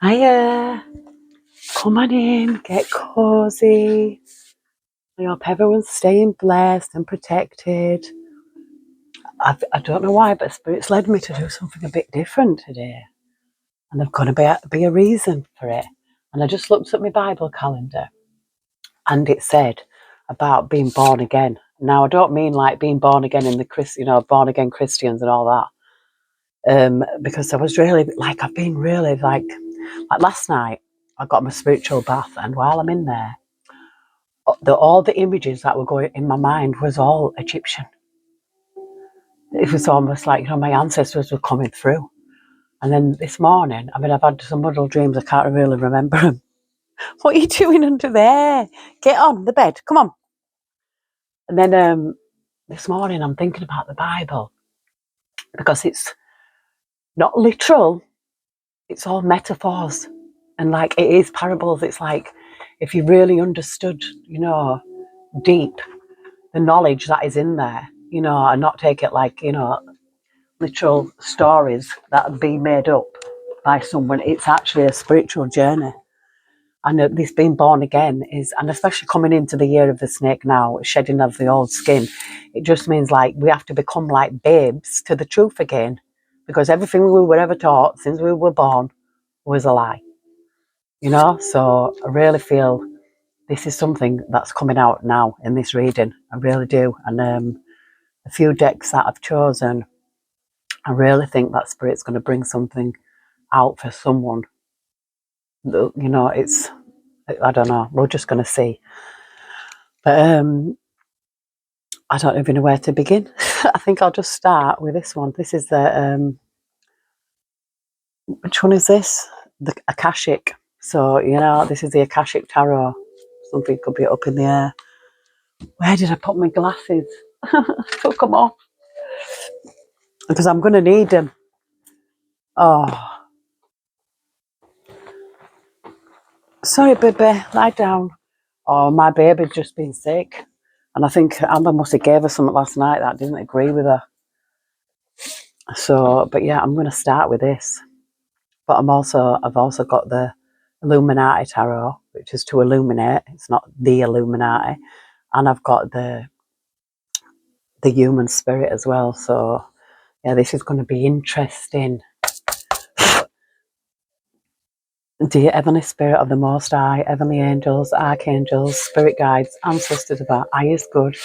Hiya, come on in, get cozy. I hope everyone's staying blessed and protected. I don't know why, but Spirit's led me to do something a bit different today. And there's going to be a reason for it. And I just looked at my Bible calendar and it said about being born again. Now, I don't mean like being born again in the born again Christians and all that. Because I was really, like, I've been really, like last night, I got my spiritual bath, and while I'm in there, all the images that were going in my mind was all Egyptian. It was almost like, my ancestors were coming through. And then this morning, I've had some muddled dreams. I can't really remember them. What are you doing under there? Get on the bed. Come on. And then this morning, I'm thinking about the Bible because it's not literal. It's all metaphors. And like it is parables. It's like if you really understood, deep the knowledge that is in there, and not take it like, literal stories that have been made up by someone. It's actually a spiritual journey. And this being born again is, and especially coming into the year of the snake now, shedding of the old skin, it just means like we have to become like babes to the truth again, because everything we were ever taught since we were born was a lie, So I really feel this is something that's coming out now in this reading. I really do. And a few decks that I've chosen, I really think that Spirit's going to bring something out for someone. It's, I don't know, we're just going to see. But I don't even know where to begin. I think I'll just start with this one. This is the, which one is this? The Akashic. So, this is the Akashic Tarot. Something could be up in the air. Where did I put my glasses? Took them off. Because I'm going to need them. Oh. Sorry, baby, lie down. Oh, my baby's just been sick. And I think Amber must have gave her something last night that didn't agree with her. So, but yeah, I'm going to start with this. But I've also got the Illuminati Tarot, which is to illuminate. It's not the Illuminati. And I've got the human spirit as well. So, yeah, this is going to be interesting. Dear Heavenly Spirit of the Most High, Heavenly Angels, Archangels, Spirit Guides, Ancestors of our highest good,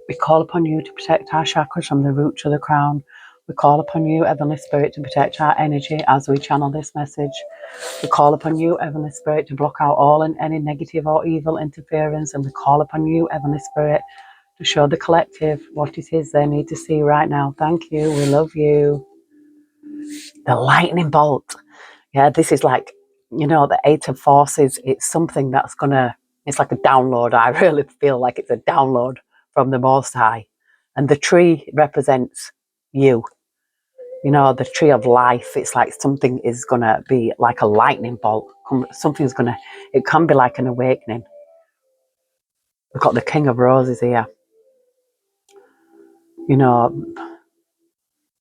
we call upon you to protect our chakras from the root to the crown. We call upon you, Heavenly Spirit, to protect our energy as we channel this message. We call upon you, Heavenly Spirit, to block out all and any negative or evil interference. And we call upon you, Heavenly Spirit, to show the collective what it is they need to see right now. Thank you. We love you. The lightning bolt. Yeah, this is like, the Eight of Forces. It's something that's it's like a download. I really feel like it's a download from the Most High. And the tree represents you. The tree of life. It's like something is going to be like a lightning bolt. It can be like an awakening. We've got the King of Roses here.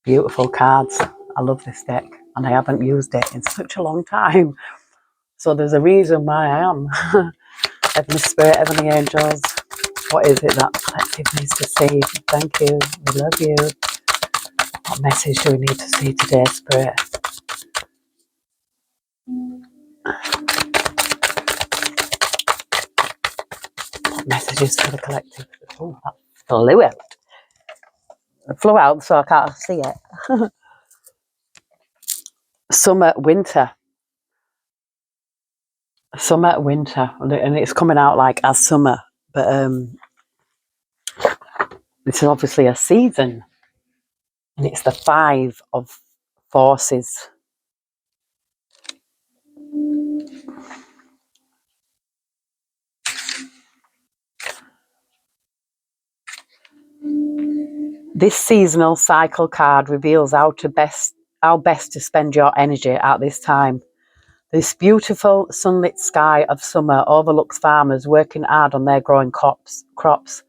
Beautiful cards. I love this deck. And I haven't used it in such a long time. So there's a reason why I am. Heavenly Spirit, Heavenly Angels, what is it that collective needs to see? Thank you. We love you. What message do we need to see today, Spirit? What messages for the collective? Oh, that flew out. It flew out so I can't see it. Summer, winter. Summer, winter. And it's coming out like as summer. But this is obviously a season. And it's the Five of Forces. This seasonal cycle card reveals how best to spend your energy at this time. This beautiful sunlit sky of summer overlooks farmers working hard on their growing crops.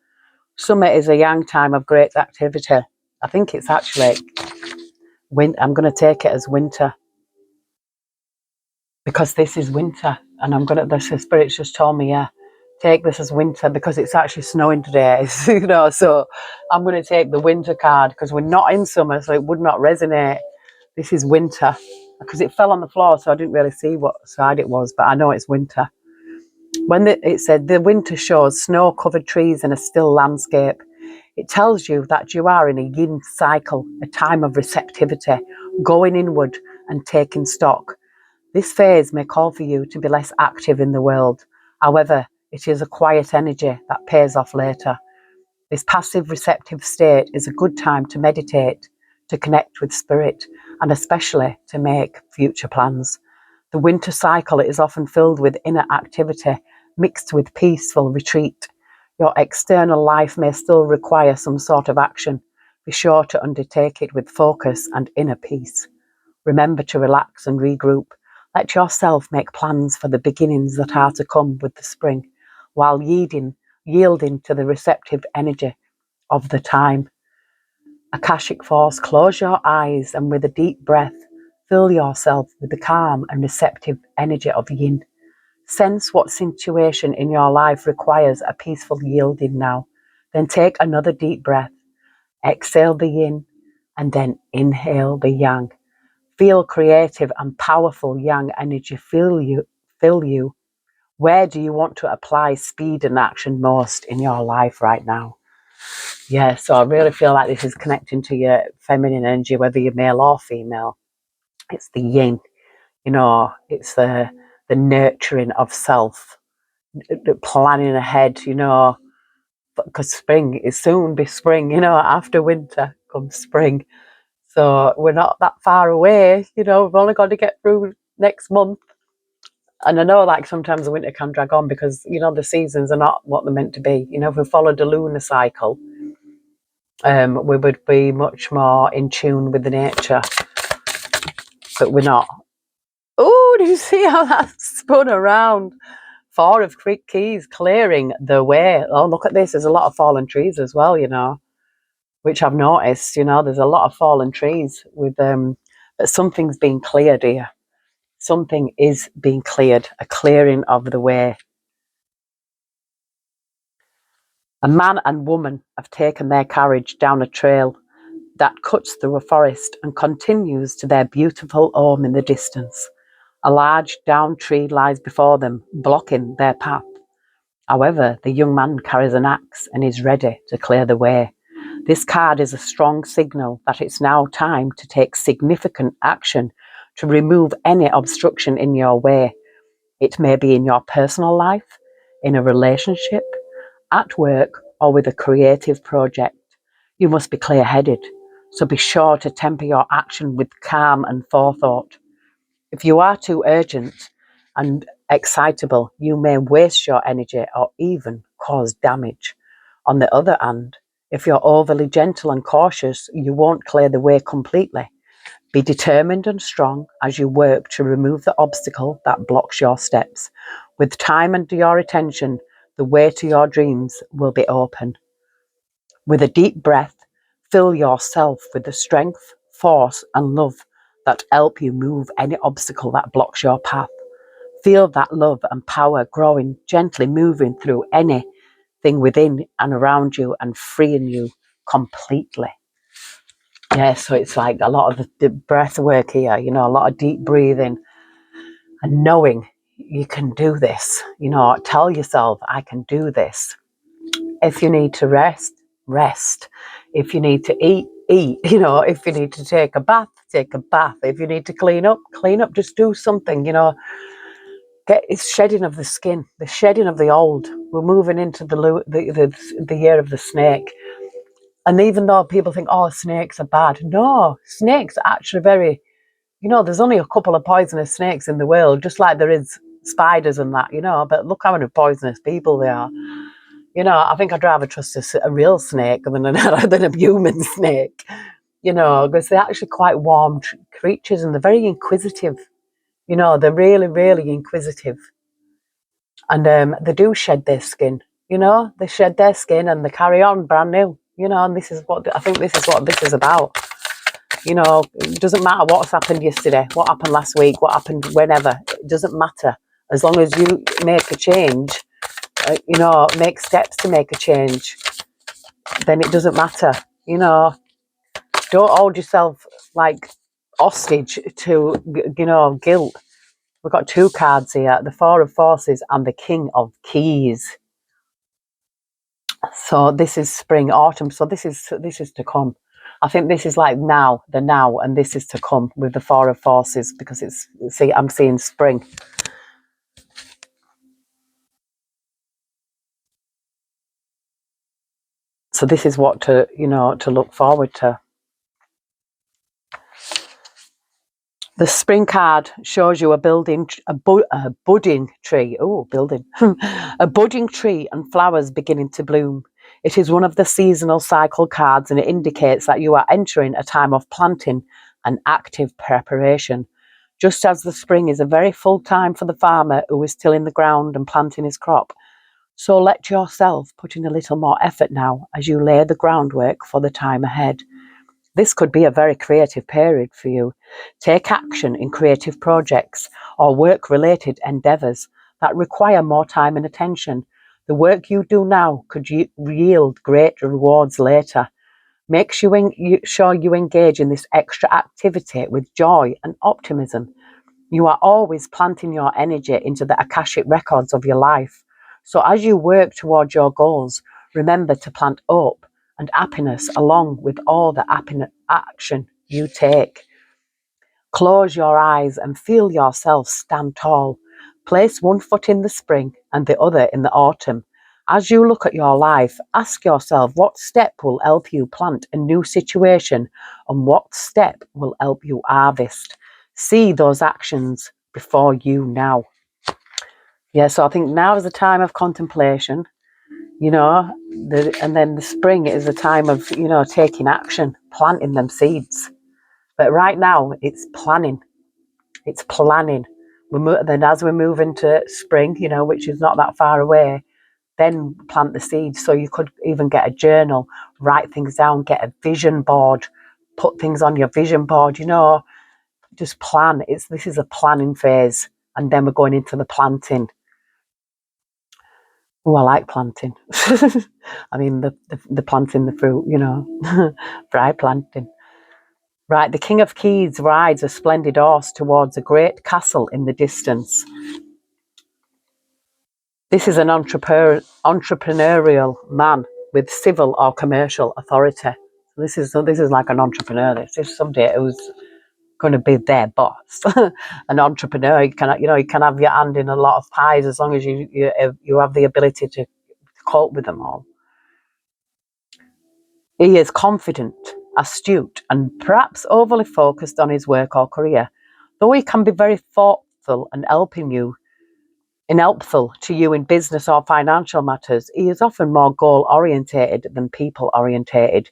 Summer is a young time of great activity. I think it's actually I'm going to take it as winter. because this is winter, and the spirits just told me, yeah, take this as winter because it's actually snowing today. So I'm going to take the winter card because we're not in summer, so it would not resonate. This is winter because it fell on the floor, so I didn't really see what side it was, but I know it's winter. When it said the winter shows snow-covered trees and a still landscape, it tells you that you are in a yin cycle, a time of receptivity, going inward and taking stock. This phase may call for you to be less active in the world. However, it is a quiet energy that pays off later. This passive receptive state is a good time to meditate, to connect with spirit, and especially to make future plans. The winter cycle is often filled with inner activity mixed with peaceful retreat. Your external life may still require some sort of action. Be sure to undertake it with focus and inner peace. Remember to relax and regroup. Let yourself make plans for the beginnings that are to come with the spring, while yielding to the receptive energy of the time. Akashic force, close your eyes and with a deep breath, fill yourself with the calm and receptive energy of yin. Sense what situation in your life requires a peaceful yielding now. Then take another deep breath. Exhale the yin and then inhale the yang. Feel creative and powerful yang energy fill you. Where do you want to apply speed and action most in your life right now? Yeah, so I really feel like this is connecting to your feminine energy, whether you're male or female. It's the yin, it's the nurturing of self, the planning ahead, because spring is soon be spring, after winter comes spring. So we're not that far away, we've only got to get through next month. And I know like sometimes the winter can drag on because, the seasons are not what they're meant to be. If we followed the lunar cycle, we would be much more in tune with the nature, but we're not. Oh, do you see how that spun around? 4 of keys, clearing the way. Oh, look at this. There's a lot of fallen trees as well, which I've noticed, there's a lot of fallen trees with but something's being cleared here. Something is being cleared, a clearing of the way. A man and woman have taken their carriage down a trail that cuts through a forest and continues to their beautiful home in the distance. A large downed tree lies before them, blocking their path. However, the young man carries an axe and is ready to clear the way. This card is a strong signal that it's now time to take significant action to remove any obstruction in your way. It may be in your personal life, in a relationship, at work, or with a creative project. You must be clear-headed, so be sure to temper your action with calm and forethought. If you are too urgent and excitable, you may waste your energy or even cause damage. On the other hand, if you're overly gentle and cautious, you won't clear the way completely. Be determined and strong as you work to remove the obstacle that blocks your steps. With time and your attention, the way to your dreams will be open. With a deep breath, fill yourself with the strength, force, and love that help you move any obstacle that blocks your path. Feel that love and power growing, gently moving through anything within and around you and freeing you completely. Yeah, so it's like a lot of the breath work here, a lot of deep breathing and knowing you can do this. Tell yourself, I can do this. If you need to rest, rest. If you need to eat, eat. If you need to take a bath, take a bath. If you need to clean up, just do something, It's shedding of the skin, the shedding of the old. We're moving into the year of the snake. And even though people think, oh, snakes are bad, no, snakes are actually very, there's only a couple of poisonous snakes in the world, just like there is spiders and that, but look how many poisonous people they are. I think I'd rather trust a real snake than a human snake, because they're actually quite warm creatures and they're very inquisitive. They're really, really inquisitive. And they do shed their skin, they shed their skin and they carry on brand new, and this is what I think this is what this is about. You know, it doesn't matter what's happened yesterday, what happened last week, what happened whenever. It doesn't matter. As long as you make a change, you know, make steps to make a change, then it doesn't matter. You know, don't hold yourself like hostage to, you know, guilt. We've got two cards here, the Four of Forces and the King of Keys. So this is spring, autumn. So this is to come. I think this is like now, the now, and this is to come with the Four of Forces, because it's, see, I'm seeing spring. So this is what to, you know, to look forward to. The spring card shows you a budding tree. Oh, building. A budding tree and flowers beginning to bloom. It is one of the seasonal cycle cards, and it indicates that you are entering a time of planting and active preparation. Just as the spring is a very full time for the farmer who is still in the ground and planting his crop, so let yourself put in a little more effort now as you lay the groundwork for the time ahead. This could be a very creative period for you. Take action in creative projects or work-related endeavours that require more time and attention. The work you do now could yield great rewards later. Make sure you engage in this extra activity with joy and optimism. You are always planting your energy into the Akashic records of your life. So as you work towards your goals, remember to plant hope and happiness along with all the action you take. Close your eyes and feel yourself stand tall. Place one foot in the spring and the other in the autumn. As you look at your life, ask yourself what step will help you plant a new situation and what step will help you harvest. See those actions before you now. Yeah, so I think now is a time of contemplation, you know, and then the spring is a time of, you know, taking action, planting them seeds. But right now, it's planning. It's planning. Then as we move into spring, you know, which is not that far away, then plant the seeds. So you could even get a journal, write things down, get a vision board, put things on your vision board, you know, just plan. This is a planning phase, and then we're going into the planting. Oh, I like planting. I mean, the planting the fruit, you know, fry planting. Right, the King of Keys rides a splendid horse towards a great castle in the distance. This is an entrepreneurial man with civil or commercial authority. This is like an entrepreneur. This is somebody who's going to be their boss. An entrepreneur, you can have your hand in a lot of pies as long as you have the ability to cope with them all. He is confident, astute, and perhaps overly focused on his work or career. Though he can be very thoughtful and helpful to you in business or financial matters, he is often more goal-orientated than people-orientated.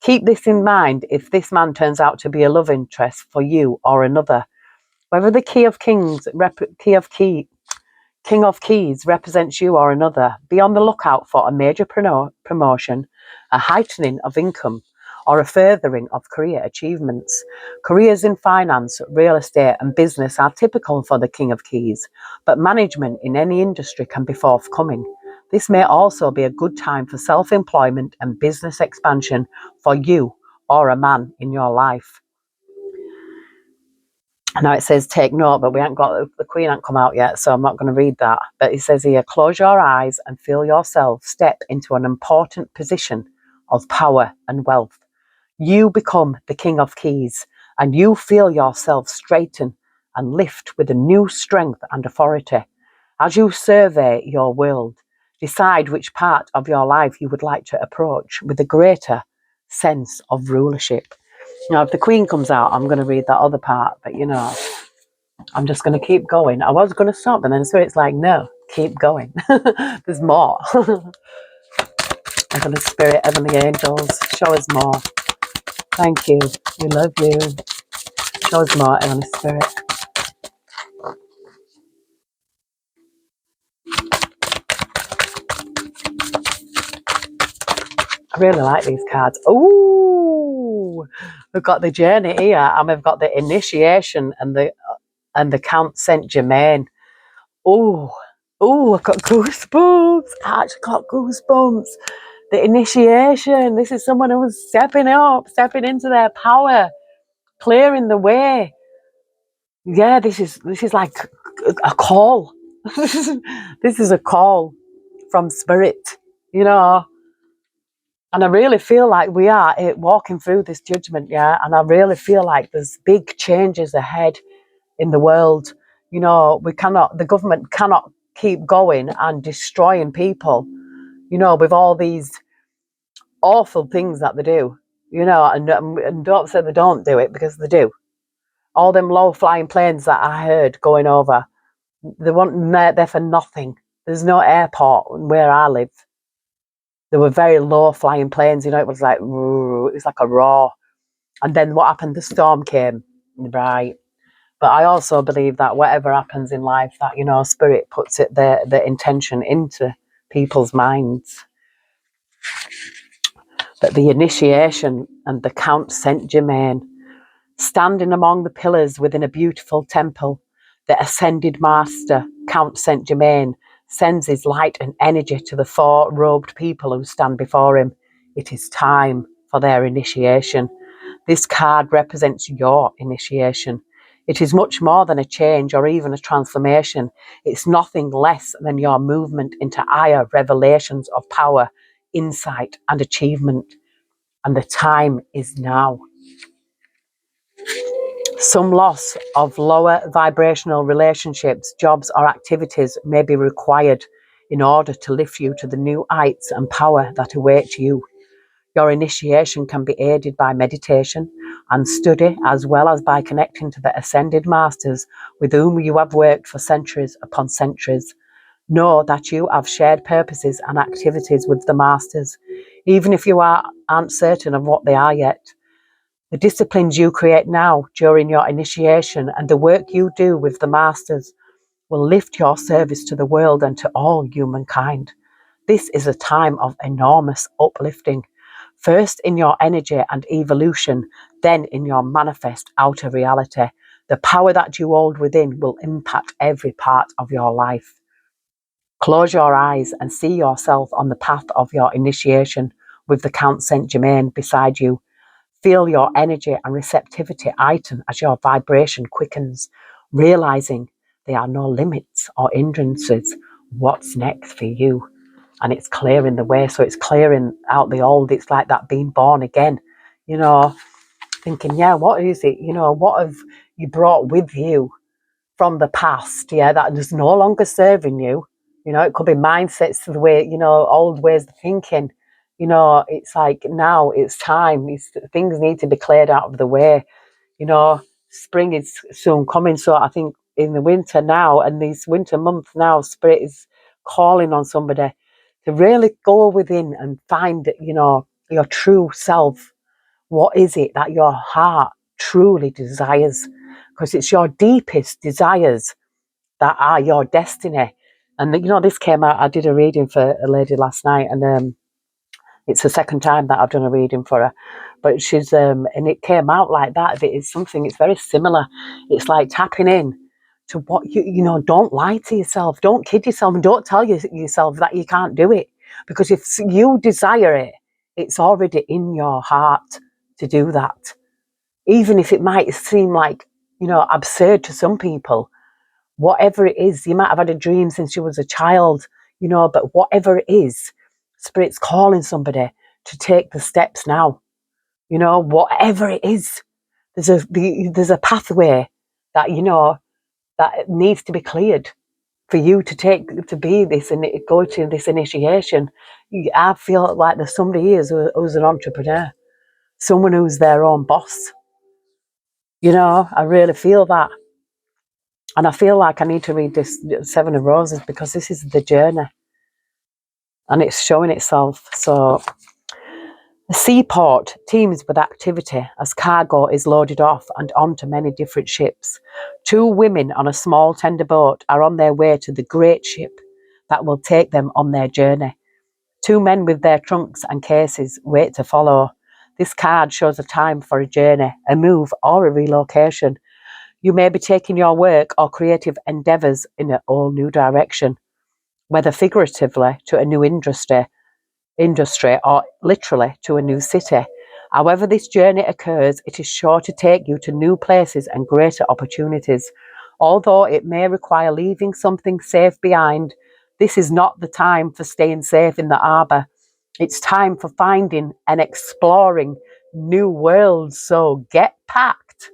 Keep this in mind if this man turns out to be a love interest for you or another. Whether the King of Keys represents you or another, be on the lookout for a major promotion, a heightening of income, or a furthering of career achievements. Careers in finance, real estate, and business are typical for the King of Keys, but management in any industry can be forthcoming. This may also be a good time for self-employment and business expansion for you or a man in your life. Now it says take note, but we haven't got the Queen hasn't come out yet, so I'm not going to read that. But it says here, close your eyes and feel yourself step into an important position of power and wealth. You become the King of Keys, and you feel yourself straighten and lift with a new strength and authority. As you survey your world, decide which part of your life you would like to approach with a greater sense of rulership. Now, if the Queen comes out, I'm going to read that other part, but you know, I'm just going to keep going. I was going to stop, and then Spirit's like, no, keep going. There's more. Heavenly Spirit, Heavenly Angels, show us more. Thank you. We love you. Show us more, Heavenly Spirit. I really like these cards. Ooh, We've got the journey here, and we've got the initiation and the Count Saint Germain. Oh, I've got goosebumps. I actually got goosebumps. The initiation. This is someone who's stepping up, stepping into their power, clearing the way. Yeah, this is like a call. This is a call from spirit, you know. And I really feel like we are walking through this judgment, yeah. And I really feel like there's big changes ahead in the world. You know, the government cannot keep going and destroying people, you know, with all these awful things that they do, you know, and don't say they don't do it, because they do. All them low-flying planes that I heard going over, they weren't there for nothing. There's no airport where I live. They were very low-flying planes, you know, it was like a roar. And then what happened? The storm came, right? But I also believe that whatever happens in life, that, you know, spirit puts it the intention into people's minds. That the initiation and the Count Saint Germain, standing among the pillars within a beautiful temple, the ascended master, Count Saint Germain, sends his light and energy to the four robed people who stand before him. It is time for their initiation. This card represents your initiation. It is much more than a change or even a transformation. It's nothing less than your movement into higher revelations of power, insight, and achievement. And the time is now. Some loss of lower vibrational relationships, jobs, or activities may be required in order to lift you to the new heights and power that await you. Your initiation can be aided by meditation and study, as well as by connecting to the ascended masters with whom you have worked for centuries upon centuries. Know that you have shared purposes and activities with the masters, even if you aren't certain of what they are yet. The disciplines you create now during your initiation and the work you do with the masters will lift your service to the world and to all humankind. This is a time of enormous uplifting, first in your energy and evolution, then in your manifest outer reality. The power that you hold within will impact every part of your life. Close your eyes and see yourself on the path of your initiation with the Count Saint Germain beside you. Feel your energy and receptivity heighten as your vibration quickens, realizing there are no limits or hindrances. What's next for you? And it's clearing the way. So it's clearing out the old. It's like that being born again, you know, thinking, yeah, what is it? You know, what have you brought with you from the past? Yeah, that is no longer serving you. You know, it could be mindsets, the way, you know, old ways of thinking. You know, it's like now it's time. Things need to be cleared out of the way. You know, spring is soon coming. So I think in the winter now, and these winter months now, spirit is calling on somebody to really go within and find, you know, your true self. What is it that your heart truly desires? Because it's your deepest desires that are your destiny. And, you know, this came out, I did a reading for a lady last night, and it's the second time that I've done a reading for her. But she's, and it came out like that. It's something, it's very similar. It's like tapping in to what you know, don't lie to yourself. Don't kid yourself, and don't tell yourself that you can't do it. Because if you desire it, it's already in your heart to do that. Even if it might seem like, you know, absurd to some people, whatever it is, you might have had a dream since you was a child, you know, but whatever it is, spirit's calling somebody to take the steps now. You know, whatever it is, there's a pathway that, you know, that needs to be cleared for you to be this and go to this initiation. I feel like there's somebody here who's an entrepreneur, someone who's their own boss. You know, I really feel that. And I feel like I need to read this Seven of Roses because this is the journey. And it's showing itself. So the seaport teems with activity as cargo is loaded off and onto many different ships. 2 women on a small tender boat are on their way to the great ship that will take them on their journey. 2 men with their trunks and cases wait to follow. This card shows a time for a journey, a move, or a relocation. You may be taking your work or creative endeavours in a all new direction, whether figuratively to a new industry or literally to a new city. However this journey occurs, it is sure to take you to new places and greater opportunities. Although it may require leaving something safe behind, this is not the time for staying safe in the harbour. It's time for finding and exploring new worlds. So get packed.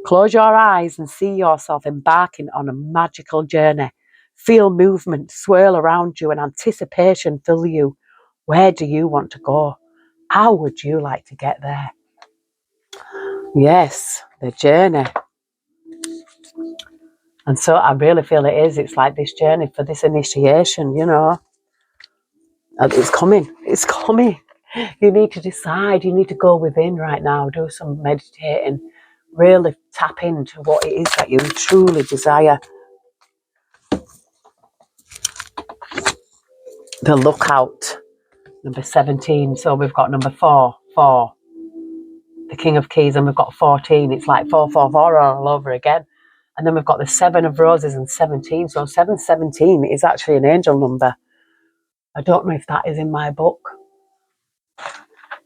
Close your eyes and see yourself embarking on a magical journey. Feel movement swirl around you and anticipation fill you. Where do you want to go? How would you like to get there? Yes, the journey. And so I really feel it is. It's like this journey for this initiation, you know. And it's coming. It's coming. You need to decide. You need to go within right now. Do some meditating. Really tap into what it is that you truly desire. The lookout. Number 17. So we've got number 4. The King of Keys. And we've got 14. It's like 4 all over again. And then we've got the 7 of Roses and 17. So 717 is actually an angel number. I don't know if that is in my book.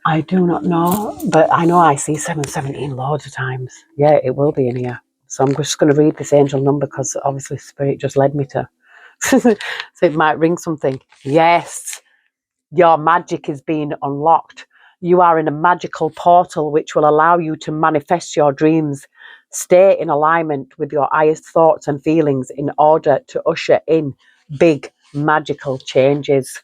I do not know, but I know I see 717 loads of times. Yeah, it will be in here. So I'm just going to read this angel number because obviously Spirit just led me to. So it might ring something. Yes, your magic is being unlocked. You are in a magical portal which will allow you to manifest your dreams. Stay in alignment with your highest thoughts and feelings in order to usher in big magical changes.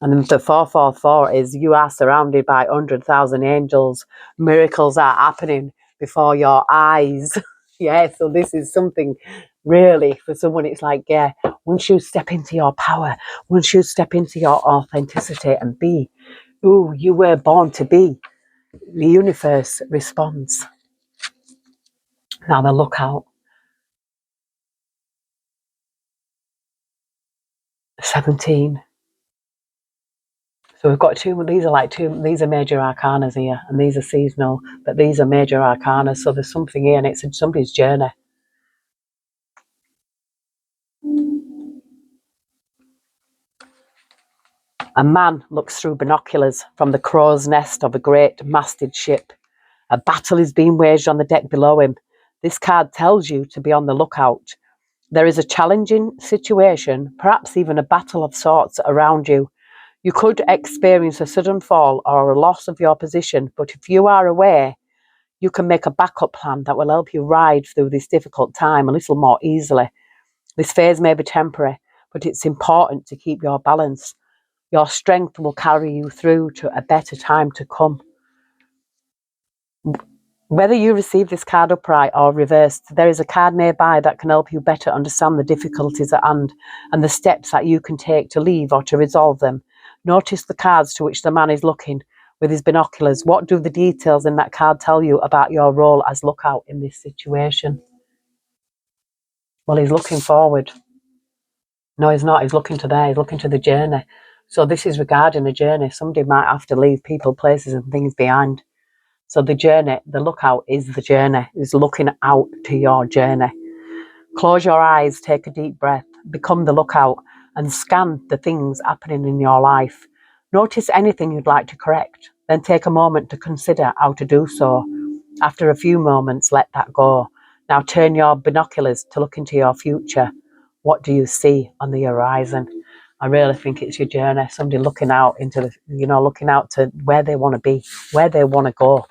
And the 444 is you are surrounded by 100,000 angels. Miracles are happening before your eyes. Yeah, so this is something really for someone. It's like, yeah, once you step into your power, once you step into your authenticity and be who you were born to be, the universe responds. Now the lookout. 17. So we've got these are major arcanas here, and these are seasonal, but these are major arcanas. So there's something here, and it's somebody's journey. A man looks through binoculars from the crow's nest of a great masted ship. A battle is being waged on the deck below him. This card tells you to be on the lookout. There is a challenging situation, perhaps even a battle of sorts around you. You could experience a sudden fall or a loss of your position, but if you are aware, you can make a backup plan that will help you ride through this difficult time a little more easily. This phase may be temporary, but it's important to keep your balance. Your strength will carry you through to a better time to come. Whether you receive this card upright or reversed, there is a card nearby that can help you better understand the difficulties at hand and the steps that you can take to leave or to resolve them. Notice the cards to which the man is looking with his binoculars. What do the details in that card tell you about your role as lookout in this situation? Well, he's looking forward. No, he's not. He's looking to there. He's looking to the journey. So this is regarding a journey. Somebody might have to leave people, places and things behind. So the journey, the lookout is the journey, is looking out to your journey. Close your eyes, take a deep breath, become the lookout and scan the things happening in your life. Notice anything you'd like to correct, then take a moment to consider how to do so. After a few moments, let that go. Now turn your binoculars to look into your future. What do you see on the horizon? I really think it's your journey, somebody looking out into the, looking out to where they want to be, where they want to go.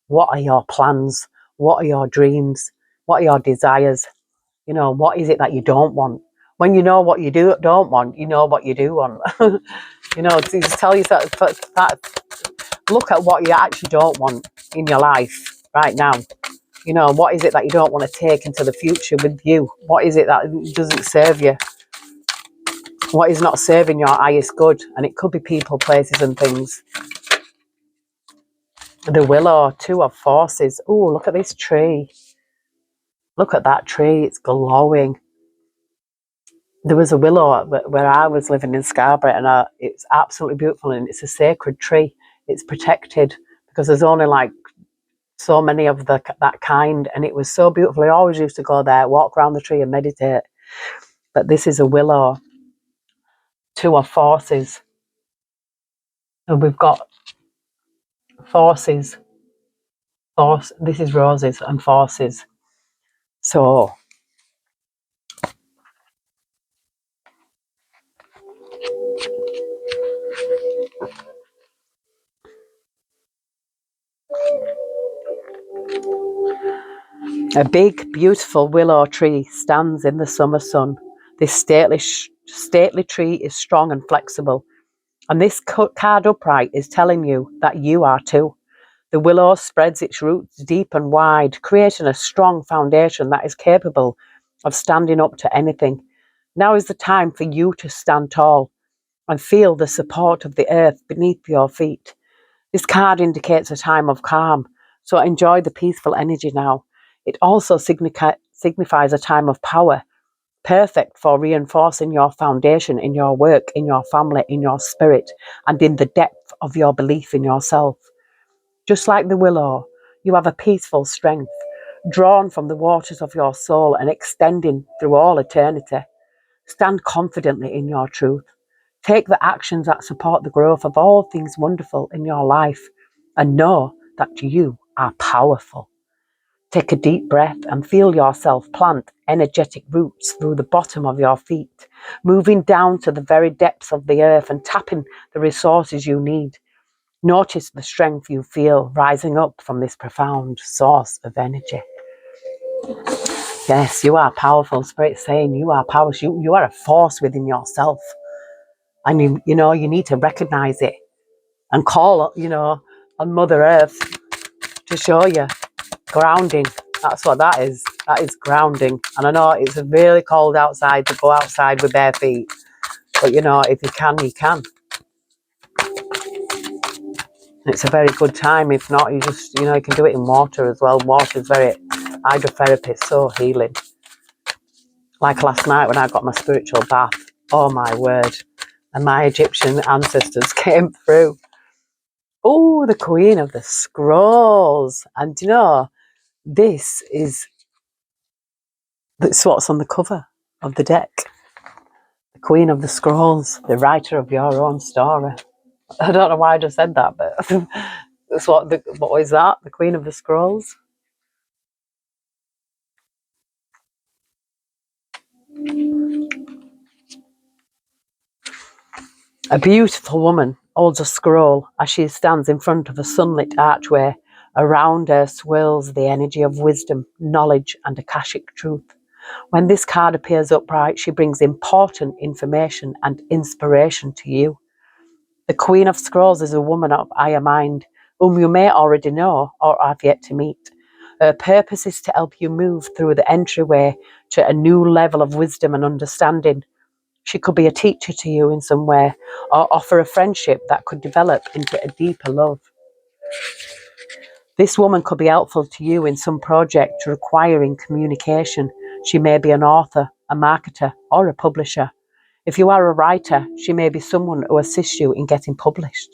What are your plans? What are your dreams? What are your desires? What is it that you don't want? When you know what you don't want, you know what you do want. Just tell yourself that. Look at what you actually don't want in your life right now. What is it that you don't want to take into the future with you? What is it that doesn't serve you? What is not serving your highest good? And it could be people, places and things. The willow, 2 of forces. Oh, look at this tree. Look at that tree. It's glowing. There was a willow where I was living in Scarborough, and it's absolutely beautiful, and it's a sacred tree. It's protected because there's only like so many of that kind, and it was so beautiful. I always used to go there, walk around the tree and meditate. But this is a willow. Two are forces, and we've got forces. This is roses and forces. So a big, beautiful willow tree stands in the summer sun. This stately tree is strong and flexible. And this card upright is telling you that you are too. The willow spreads its roots deep and wide, creating a strong foundation that is capable of standing up to anything. Now is the time for you to stand tall and feel the support of the earth beneath your feet. This card indicates a time of calm, so enjoy the peaceful energy now. It also signifies a time of power, perfect for reinforcing your foundation in your work, in your family, in your spirit, and in the depth of your belief in yourself. Just like the willow, you have a peaceful strength, drawn from the waters of your soul and extending through all eternity. Stand confidently in your truth. Take the actions that support the growth of all things wonderful in your life, and know that you are powerful. Take a deep breath and feel yourself plant energetic roots through the bottom of your feet, moving down to the very depths of the earth and tapping the resources you need. Notice the strength you feel rising up from this profound source of energy. Yes, you are powerful. Spirit's saying you are powerful. You are a force within yourself. And you need to recognize it and call, on Mother Earth to show you. Grounding. That's what that is. That is grounding. And I know it's really cold outside to go outside with bare feet. But, if you can, you can. It's a very good time. If not, you just, you can do it in water as well. Water is very, hydrotherapy is so healing. Like last night when I got my spiritual bath. Oh, my word. And my Egyptian ancestors came through. Oh, the Queen of the Scrolls. And, this is what's on the cover of the deck. The Queen of the Scrolls, the writer of your own story. I don't know why I just said that, but that's what is that? The Queen of the Scrolls? A beautiful woman holds a scroll as she stands in front of a sunlit archway. Around her swirls the energy of wisdom, knowledge, and Akashic truth. When this card appears upright, she brings important information and inspiration to you. The Queen of Scrolls is a woman of higher mind, whom you may already know or have yet to meet. Her purpose is to help you move through the entryway to a new level of wisdom and understanding. She could be a teacher to you in some way, or offer a friendship that could develop into a deeper love. This woman could be helpful to you in some project requiring communication. She may be an author, a marketer, or a publisher. If you are a writer, she may be someone who assists you in getting published.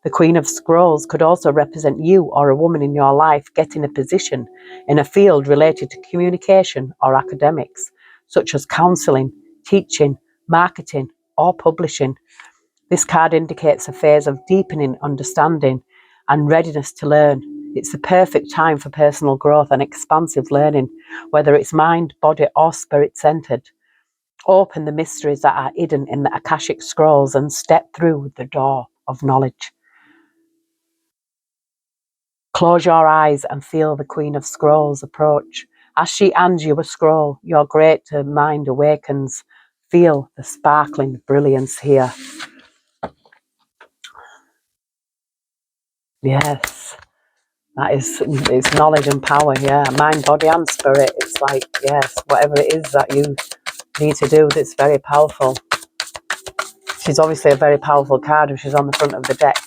The Queen of Scrolls could also represent you or a woman in your life getting a position in a field related to communication or academics, such as counselling, teaching, marketing, or publishing. This card indicates a phase of deepening understanding and readiness to learn. It's the perfect time for personal growth and expansive learning, whether it's mind, body, or spirit-centered. Open the mysteries that are hidden in the Akashic Scrolls and step through the door of knowledge. Close your eyes and feel the Queen of Scrolls approach. As she hands you a scroll, your greater mind awakens. Feel the sparkling brilliance here. Yes, it's knowledge and power, yeah. Mind, body and spirit. It's like, yes, whatever it is that you need to do that's very powerful. She's obviously a very powerful card if she's on the front of the deck,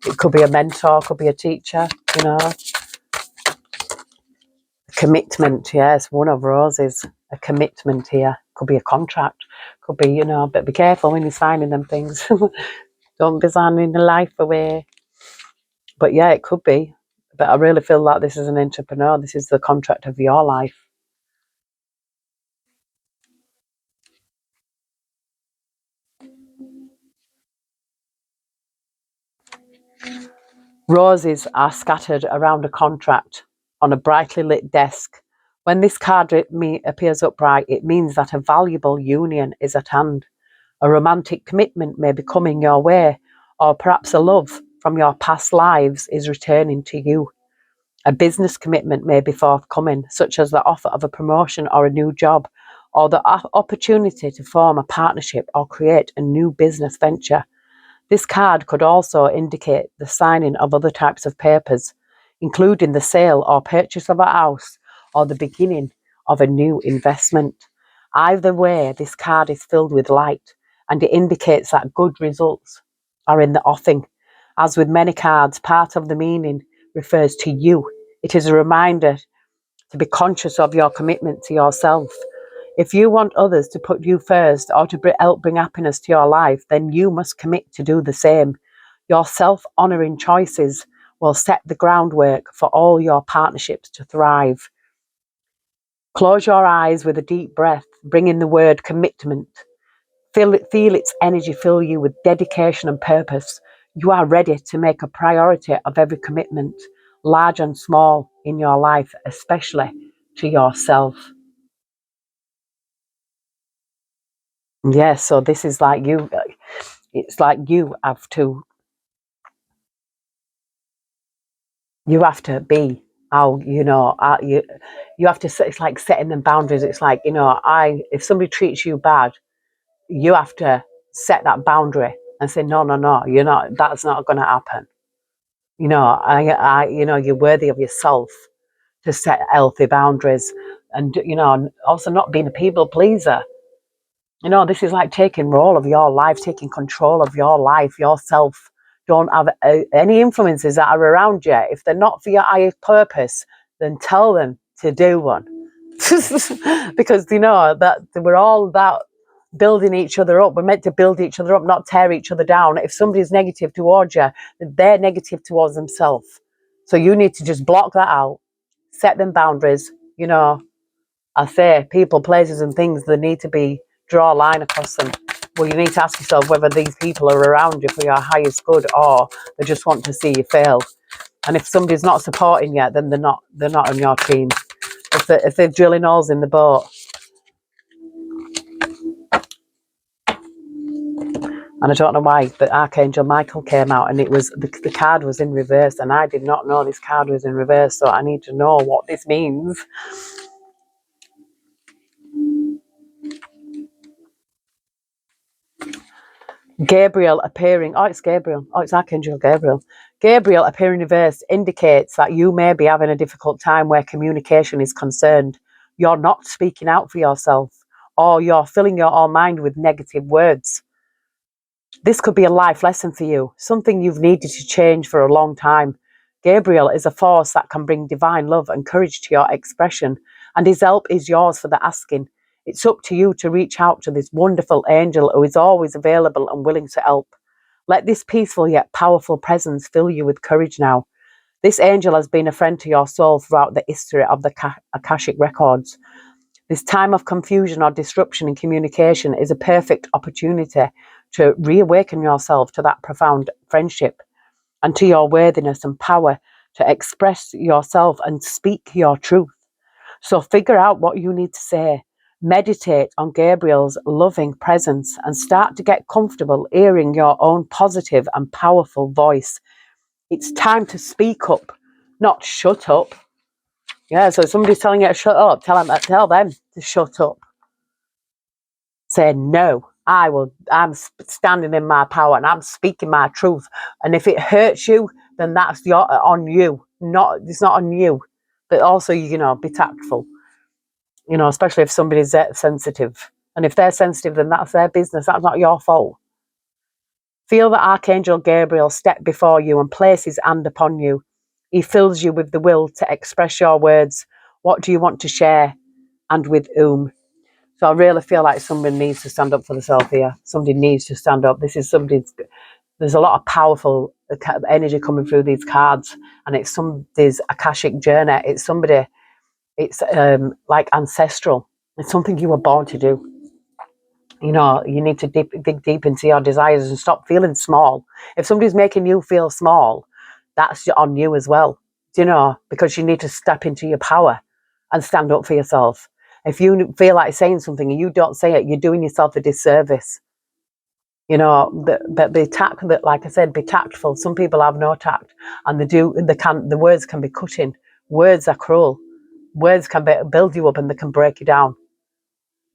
It could be a mentor, could be a teacher, Commitment, yes, one of roses. A commitment here. Could be a contract. Could be, but be careful when you're signing them things. Don't be signing your life away. But yeah, it could be. But I really feel like this is an entrepreneur. This is the contract of your life. Roses are scattered around a contract on a brightly lit desk. When this card appears upright, it means that a valuable union is at hand. A romantic commitment may be coming your way, or perhaps a love from your past lives is returning to you. A business commitment may be forthcoming, such as the offer of a promotion or a new job, or the opportunity to form a partnership or create a new business venture. This card could also indicate the signing of other types of papers, including the sale or purchase of a house or the beginning of a new investment. Either way, this card is filled with light and it indicates that good results are in the offing. As with many cards, part of the meaning refers to you. It is a reminder to be conscious of your commitment to yourself. If you want others to put you first or to help bring happiness to your life, then you must commit to do the same. Your self-honouring choices will set the groundwork for all your partnerships to thrive. Close your eyes with a deep breath, bring in the word commitment. Feel its energy fill you with dedication and purpose. You are ready to make a priority of every commitment, large and small, in your life, especially to yourself. Yeah, so this is like you, it's like you have to be how, you have to, it's like setting them boundaries. It's like, if somebody treats you bad, you have to set that boundary and say, no, no, no, that's not going to happen. You're worthy of yourself to set healthy boundaries, and also not being a people pleaser. This is like taking role of your life, taking control of your life, yourself. Don't have any influences that are around you. If they're not for your highest purpose, then tell them to do one. Because that we're all about building each other up. We're meant to build each other up, not tear each other down. If somebody's negative towards you, then they're negative towards themselves. So you need to just block that out, set them boundaries. I say people, places, and things, they need to be, draw a line across them. Well, you need to ask yourself whether these people are around you for your highest good or they just want to see you fail. And if somebody's not supporting you, then they're not on your team. If they're drilling holes in the boat. And I don't know why, but Archangel Michael came out and it was the card was in reverse, and I did not know this card was in reverse, so I need to know what this means. Gabriel appearing, oh, it's Gabriel. Oh, it's Archangel Gabriel. Gabriel appearing reversed indicates that you may be having a difficult time where communication is concerned. You're not speaking out for yourself, or you're filling your own mind with negative words. This could be a life lesson for you, something you've needed to change for a long time. Gabriel is a force that can bring divine love and courage to your expression, and his help is yours for the asking. It's up to you to reach out to this wonderful angel who is always available and willing to help. Let this peaceful yet powerful presence fill you with courage now. This angel has been a friend to your soul throughout the history of the Akashic records. This time of confusion or disruption in communication is a perfect opportunity to reawaken yourself to that profound friendship and to your worthiness and power to express yourself and speak your truth. So figure out what you need to say. Meditate on Gabriel's loving presence and start to get comfortable hearing your own positive and powerful voice. It's time to speak up, not shut up. Yeah, so if somebody's telling you to shut up, tell them to shut up. Say, no, I'm standing in my power and I'm speaking my truth. And if it hurts you, then that's on you. It's not on you. But also, be tactful. Especially if somebody's sensitive. And if they're sensitive, then that's their business. That's not your fault. Feel that Archangel Gabriel step before you and place his hand upon you. He fills you with the will to express your words. What do you want to share, and with whom? So I really feel like somebody needs to stand up for themselves here. Somebody needs to stand up. There's a lot of powerful energy coming through these cards, and it's somebody's Akashic journey. It's somebody, it's like ancestral. It's something you were born to do. You know, you need to dig deep into your desires and stop feeling small. If somebody's making you feel small, that's on you as well. Do you know? Because you need to step into your power and stand up for yourself. If you feel like saying something and you don't say it, you're doing yourself a disservice. You know, but be tact. That, like I said, be tactful. Some people have no tact, and the words can be cutting. Words are cruel. Words can build you up, and they can break you down.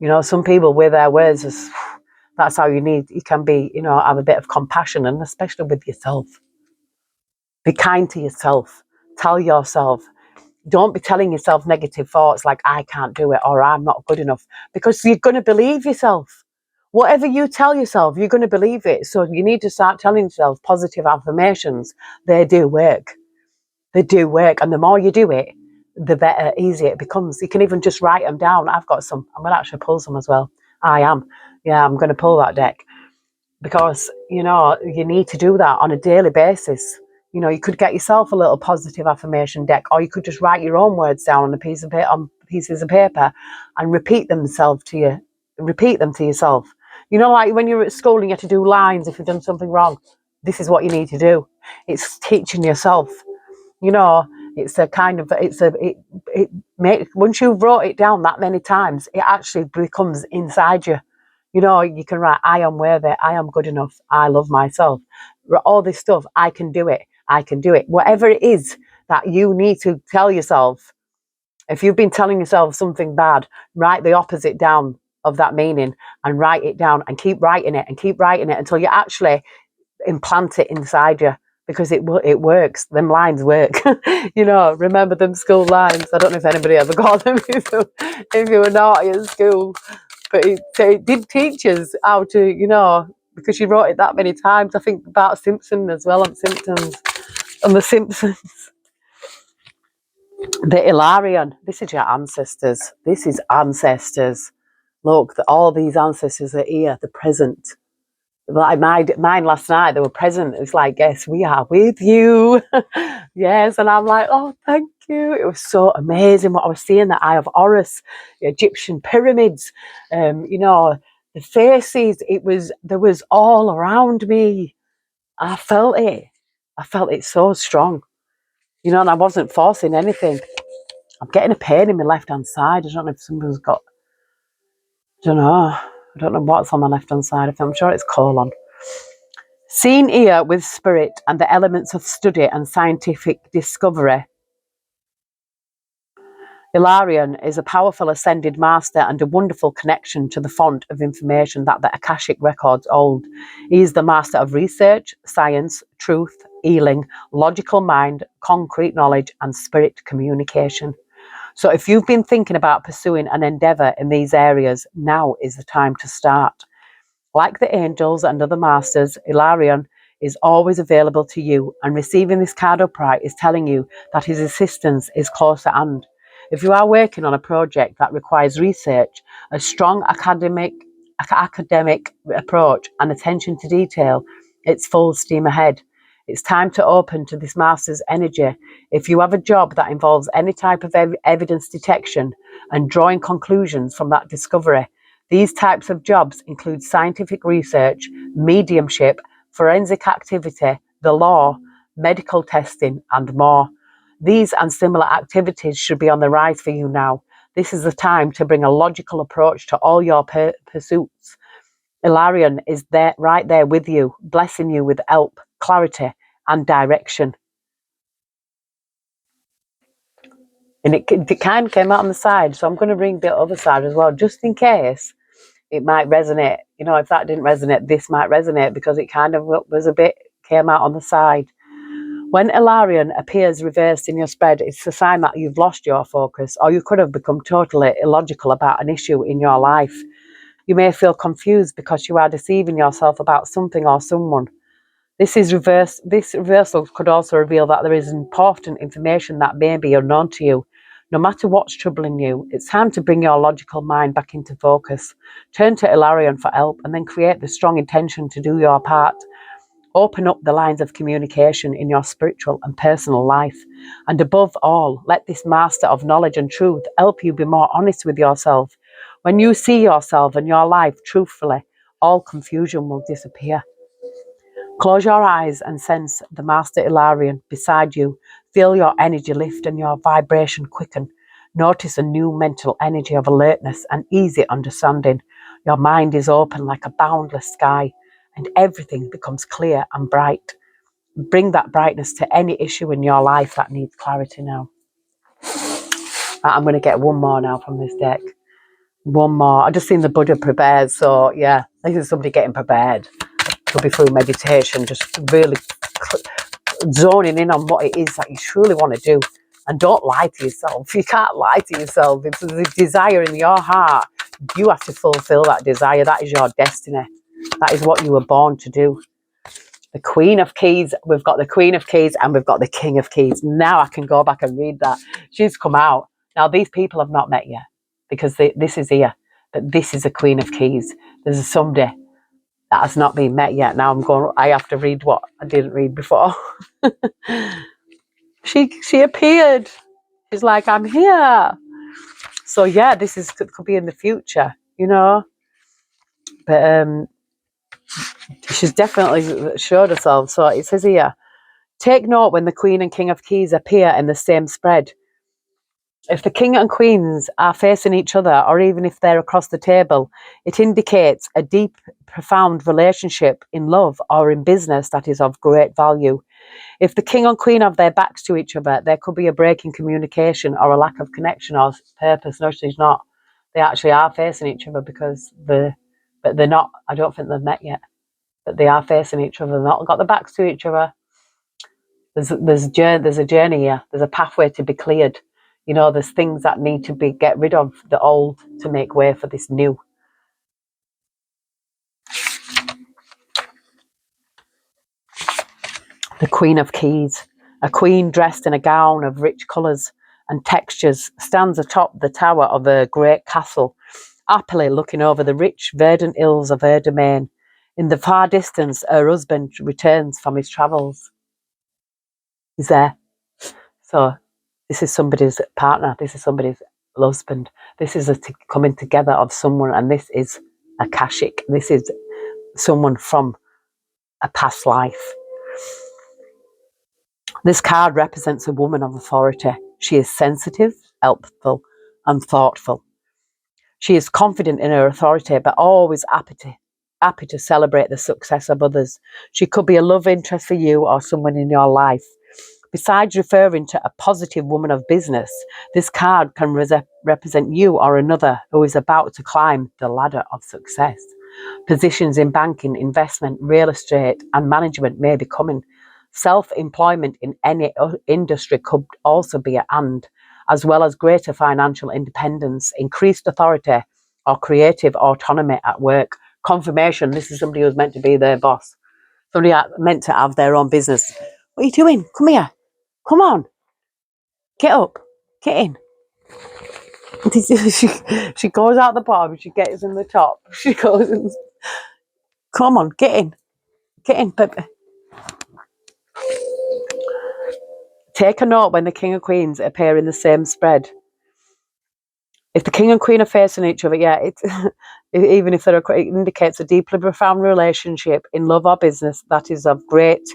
You know, some people with their words, that's how you can be, you know, have a bit of compassion, and especially with yourself. Be kind to yourself. Tell yourself. Don't be telling yourself negative thoughts like, I can't do it, or I'm not good enough, because you're going to believe yourself. Whatever you tell yourself, you're going to believe it. So you need to start telling yourself positive affirmations. They do work. They do work. And the more you do it, the better, easier it becomes. You can even just write them down. I've got some. I'm going to actually pull some as well. I am. Yeah, I'm going to pull that deck. Because, you know, you need to do that on a daily basis. You know, you could get yourself a little positive affirmation deck, or you could just write your own words down on pieces of paper and repeat them to yourself. You know, like when you're at school and you have to do lines if you've done something wrong. This is what you need to do. It's teaching yourself. You know, it's a kind of, once you've wrote it down that many times, it actually becomes inside you. You know, you can write, I am worthy, I am good enough, I love myself. All this stuff, I can do it, I can do it. Whatever it is that you need to tell yourself, if you've been telling yourself something bad, write the opposite down of that meaning and write it down and keep writing it until you actually implant it inside you, because it works. Them lines work. You know, remember them school lines. I don't know if anybody ever got them if you were naughty at school. But it did teach us how to, you know, because you wrote it that many times. I think about Simpson as well, on Simpsons. On The Simpsons. The Ilarion. This is your ancestors. This is ancestors. Look, all these ancestors are here, the present. Like mine last night, they were present. It's like, yes, we are with you. Yes, and I'm like, oh, thank you. It was so amazing what I was seeing. The Eye of Horus, the Egyptian pyramids, you know, the faces. There was all around me. I felt it. I felt it so strong, you know, and I wasn't forcing anything. I'm getting a pain in my left hand side. I don't know if someone's got. I don't know what's on my left hand side. I'm sure it's colon. Seen here with spirit and the elements of study and scientific discovery. Ilarion is a powerful ascended master and a wonderful connection to the font of information that the Akashic records hold. He is the master of research, science, truth, healing, logical mind, concrete knowledge, and spirit communication. So if you've been thinking about pursuing an endeavour in these areas, now is the time to start. Like the angels and other masters, Ilarion is always available to you, and receiving this card upright is telling you that his assistance is close at hand. If you are working on a project that requires research, a strong academic approach and attention to detail, it's full steam ahead. It's time to open to this master's energy. If you have a job that involves any type of evidence detection and drawing conclusions from that discovery, these types of jobs include scientific research, mediumship, forensic activity, the law, medical testing, and more. These and similar activities should be on the rise for you now. This is the time to bring a logical approach to all your pursuits. Ilarion is there, right there with you, blessing you with help, clarity, and direction. And it kind of came out on the side, so I'm going to bring the other side as well, just in case it might resonate. You know, if that didn't resonate, this might resonate, because it kind of came out on the side. When Ilarion appears reversed in your spread, it's a sign that you've lost your focus, or you could have become totally illogical about an issue in your life. You may feel confused because you are deceiving yourself about something or someone. This reversal could also reveal that there is important information that may be unknown to you. No matter what's troubling you, it's time to bring your logical mind back into focus. Turn to Ilarion for help, and then create the strong intention to do your part. Open up the lines of communication in your spiritual and personal life. And above all, let this master of knowledge and truth help you be more honest with yourself. When you see yourself and your life truthfully, all confusion will disappear. Close your eyes and sense the Master Ilarian beside you. Feel your energy lift and your vibration quicken. Notice a new mental energy of alertness and easy understanding. Your mind is open like a boundless sky, and everything becomes clear and bright. Bring that brightness to any issue in your life that needs clarity now. I'm going to get one more now from this deck. One more. I just seen the Buddha prepared, so yeah, this is somebody getting prepared. Could be through meditation, just really zoning in on what it is that you truly want to do. And don't lie to yourself. You can't lie to yourself. If there's a desire in your heart, you have to fulfill that desire. That is your destiny. That is what you were born to do. The Queen of Keys. We've got the Queen of Keys and we've got the King of Keys. Now I can go back and read that. She's come out. Now these people have not met yet because this is here. But this is a Queen of Keys. There's somebody that has not been met yet. Now I have to read what I didn't read before. She appeared. She's like, I'm here. So yeah, could be in the future, you know. But she's definitely showed herself. So it says here, take note when the Queen and King of Keys appear in the same spread. If the King and Queens are facing each other, or even if they're across the table, it indicates a deep, profound relationship in love or in business that is of great value. If the King and Queen have their backs to each other, there could be a break in communication or a lack of connection or purpose. No, she's not. They actually are facing each other but they're not. I don't think they've met yet. But they are facing each other. They've not got their backs to each other. There's a journey here. There's a pathway to be cleared. You know, there's things that need to be get rid of the old to make way for this new. The Queen of Keys. A queen dressed in a gown of rich colours and textures stands atop the tower of a great castle, happily looking over the rich verdant hills of her domain. In the far distance, her husband returns from his travels. He's there. So this is somebody's partner. This is somebody's husband. This is a coming together of someone, and this is Akashic. This is someone from a past life. This card represents a woman of authority. She is sensitive, helpful, and thoughtful. She is confident in her authority, but always happy to celebrate the success of others. She could be a love interest for you or someone in your life. Besides referring to a positive woman of business, this card can represent you or another who is about to climb the ladder of success. Positions in banking, investment, real estate, and management may be coming. Self-employment in any industry could also be at hand, as well as greater financial independence, increased authority, or creative autonomy at work. Confirmation, this is somebody who's meant to be their boss. Somebody meant to have their own business. What are you doing? Come here. Come on. Get up. Get in. She goes out the bottom. She gets in the top. She goes in. Come on. Get in. Get in, baby. Take a note when the King and Queens appear in the same spread. If the King and Queen are facing each other, yeah, even if it indicates a deeply profound relationship in love or business that is of great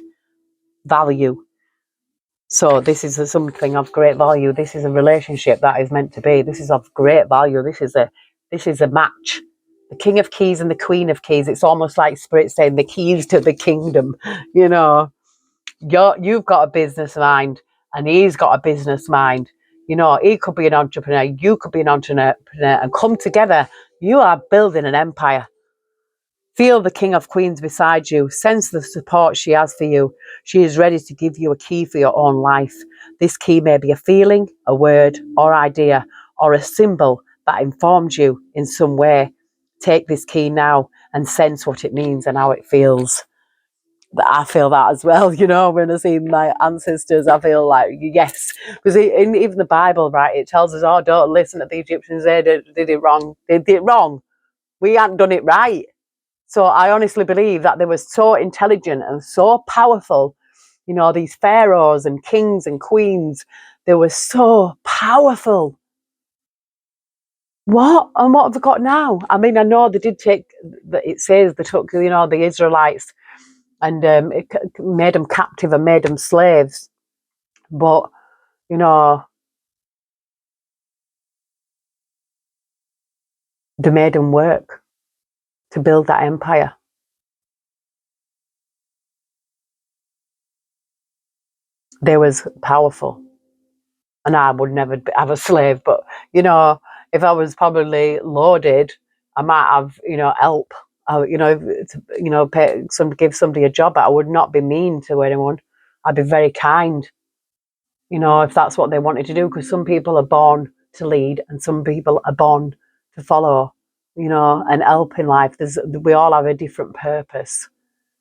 value. So this is something of great value. This is a relationship that is meant to be. This is of great value. This is a match. The King of Keys and the Queen of Keys. It's almost like Spirit saying the keys to the kingdom. You know, you've got a business mind, and he's got a business mind. You know, he could be an entrepreneur. You could be an entrepreneur, and come together. You are building an empire. Feel the King of Queens beside you. Sense the support she has for you. She is ready to give you a key for your own life. This key may be a feeling, a word, or idea, or a symbol that informs you in some way. Take this key now and sense what it means and how it feels. I feel that as well, you know, when I see my ancestors, I feel like, yes. Because in even the Bible, right, it tells us, oh, don't listen to the Egyptians, they did it wrong. They did it wrong. We hadn't done it right. So I honestly believe that they were so intelligent and so powerful. You know, these pharaohs and kings and queens, they were so powerful. What? And what have they got now? I mean, I know they did take, it says they took, you know, the Israelites and it made them captive and made them slaves. But, you know, they made them work to build that empire. They was powerful. And I would never have a slave, but, you know, if I was probably loaded, I might have, you know, help. You know, you know, give somebody a job, but I would not be mean to anyone. I'd be very kind. You know, if that's what they wanted to do, because some people are born to lead and some people are born to follow, you know, and help in life. We all have a different purpose.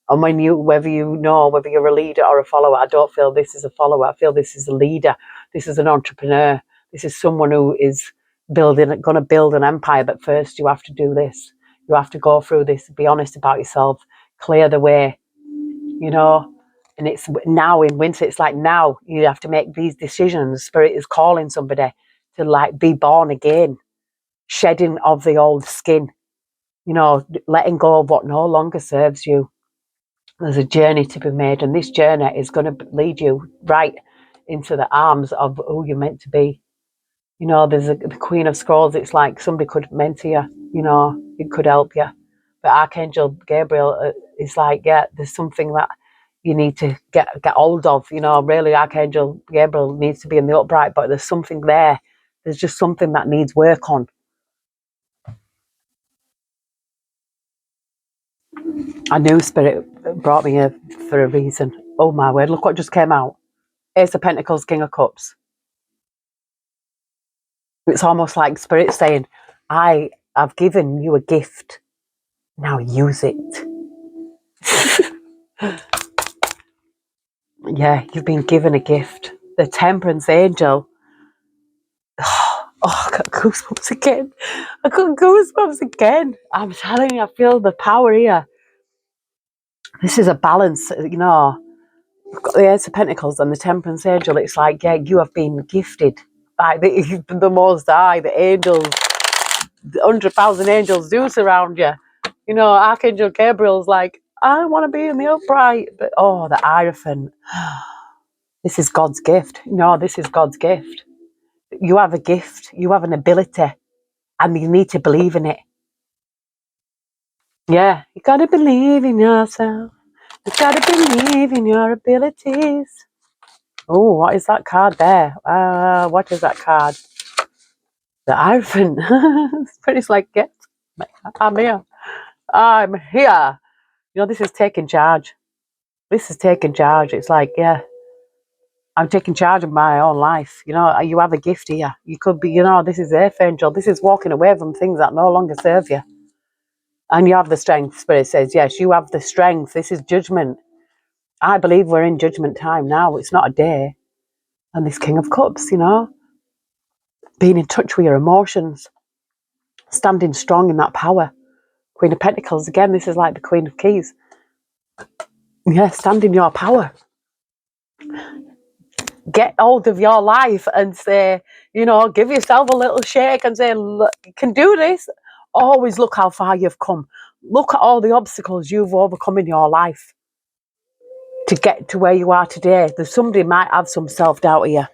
And whether you know whether you're a leader or a follower, I don't feel this is a follower. I feel this is a leader. This is an entrepreneur. This is someone who is going to build an empire. But first, you have to do this. You have to go through this. Be honest about yourself. Clear the way. You know. And it's now in winter. It's like now you have to make these decisions. Spirit is calling somebody to like be born again, shedding of the old skin. You know, letting go of what no longer serves you. There's a journey to be made, and this journey is going to lead you right into the arms of who you're meant to be. You know, there's the Queen of Scrolls. It's like somebody could mentor you. You know, it could help you. But Archangel Gabriel is like, yeah, there's something that you need to get hold of. You know, really, Archangel Gabriel needs to be in the upright, but there's something there. There's just something that needs work on. I knew Spirit brought me here for a reason. Oh my word, look what just came out. Ace of Pentacles, King of Cups. It's almost like Spirit saying, I have given you a gift. Now use it. Yeah, you've been given a gift. The Temperance Angel. Oh, I got goosebumps again. I got goosebumps again. I'm telling you, I feel the power here. This is a balance, you know. We've got the Ace of Pentacles and the Temperance Angel. It's like, yeah, you have been gifted by the Most High, the angels. 100,000 angels do surround you. You know, Archangel Gabriel's like, I want to be in the upright. But, oh, the Hierophant. This is God's gift. No, this is God's gift. You have a gift. You have an ability. And you need to believe in it. Yeah, you got to believe in yourself. You got to believe in your abilities. Oh, what is that card there? What is that card? The Hierophant. It's like, yeah, I'm here. I'm here. You know, this is taking charge. This is taking charge. It's like, yeah, I'm taking charge of my own life. You know, you have a gift here. You could be, you know, this is Earth Angel. This is walking away from things that no longer serve you. And you have the strength. Spirit says, yes, you have the strength. This is judgment. I believe we're in judgment time now. It's not a day. And this King of Cups, you know, being in touch with your emotions, standing strong in that power. Queen of Pentacles, again, this is like the Queen of Keys. Yeah, stand in your power. Get hold of your life and say, you know, give yourself a little shake and say, look, you can do this. Always look how far you've come. Look at all the obstacles you've overcome in your life to get to where you are today. There's somebody might have some self-doubt here.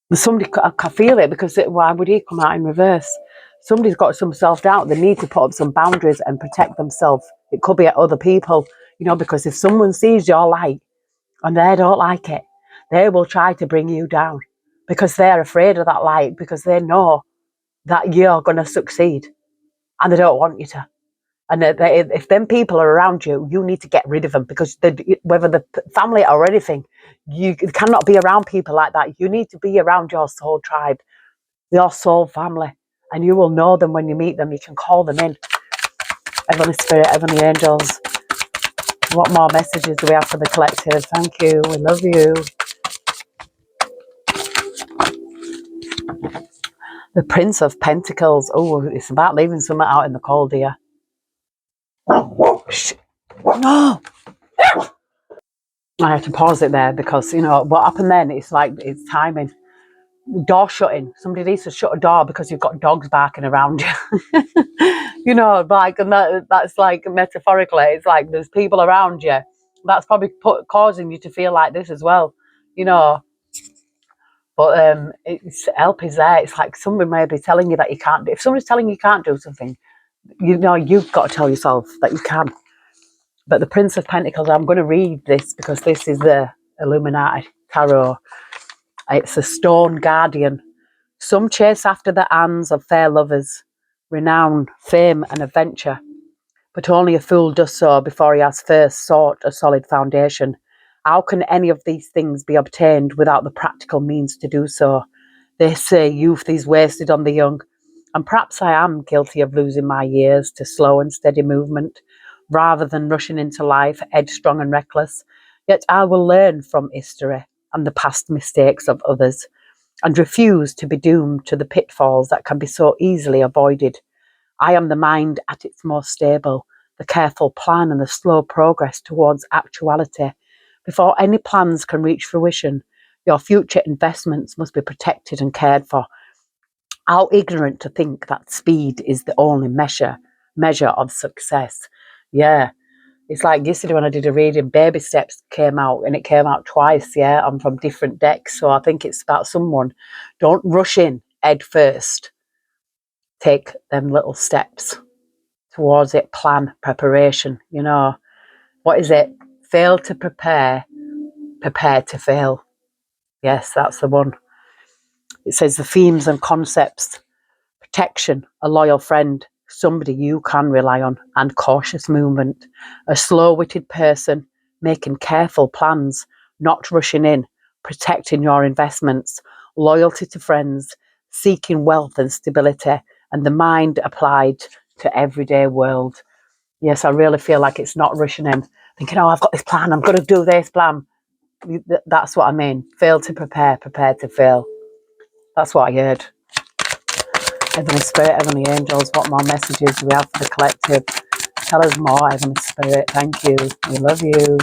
There's somebody, I can feel it, because why would he come out in reverse? Somebody's got some self-doubt. They need to put up some boundaries and protect themselves. It could be at other people, you know, because if someone sees your light and they don't like it, they will try to bring you down because they're afraid of that light, because they know that you're going to succeed and they don't want you to. And if them people are around you, you need to get rid of them, because whether the family or anything, you cannot be around people like that. You need to be around your soul tribe, your soul family, and you will know them when you meet them. You can call them in. Heavenly Spirit, Heavenly Angels, what more messages do we have for the collective? Thank you. We love you. The Prince of Pentacles. Oh, it's about leaving something out in the cold here. Shh. No! I had to pause it there because, what happened then, it's like, it's timing. Door shutting. Somebody needs to shut a door because you've got dogs barking around you. And that's like metaphorically, it's like there's people around you. That's probably causing you to feel like this as well, you know. But help is there. It's like someone may be telling you that you can't do. If somebody's telling you can't do something, you've got to tell yourself that you can. But the Prince of Pentacles, I'm going to read this because this is the Illuminati Tarot. It's a stone guardian. Some chase after the hands of fair lovers, renown, fame, and adventure, but only a fool does so before he has first sought a solid foundation. How can any of these things be obtained without the practical means to do so? They say youth is wasted on the young, and perhaps I am guilty of losing my years to slow and steady movement, rather than rushing into life headstrong and reckless. Yet I will learn from history and the past mistakes of others, and refuse to be doomed to the pitfalls that can be so easily avoided. I am the mind at its most stable, the careful plan and the slow progress towards actuality. Before any plans can reach fruition, your future investments must be protected and cared for. How ignorant to think that speed is the only measure of success. Yeah. It's like yesterday when I did a reading, Baby Steps came out, and it came out twice, yeah, and from different decks. So I think it's about someone. Don't rush in head first. Take them little steps towards it. Plan, preparation, What is it? Fail to prepare, prepare to fail. Yes, that's the one. It says the themes and concepts: protection, a loyal friend, somebody you can rely on, and cautious movement. A slow-witted person, making careful plans, not rushing in, protecting your investments, loyalty to friends, seeking wealth and stability, and the mind applied to everyday world. Yes, I really feel like it's not rushing in, thinking, oh, I've got this plan, I'm going to do this plan. That's what I mean. Fail to prepare, prepare to fail. That's what I heard. Heavenly Spirit, Heavenly Angels, what more messages do we have for the collective? Tell us more, Heavenly Spirit. Thank you. We love you.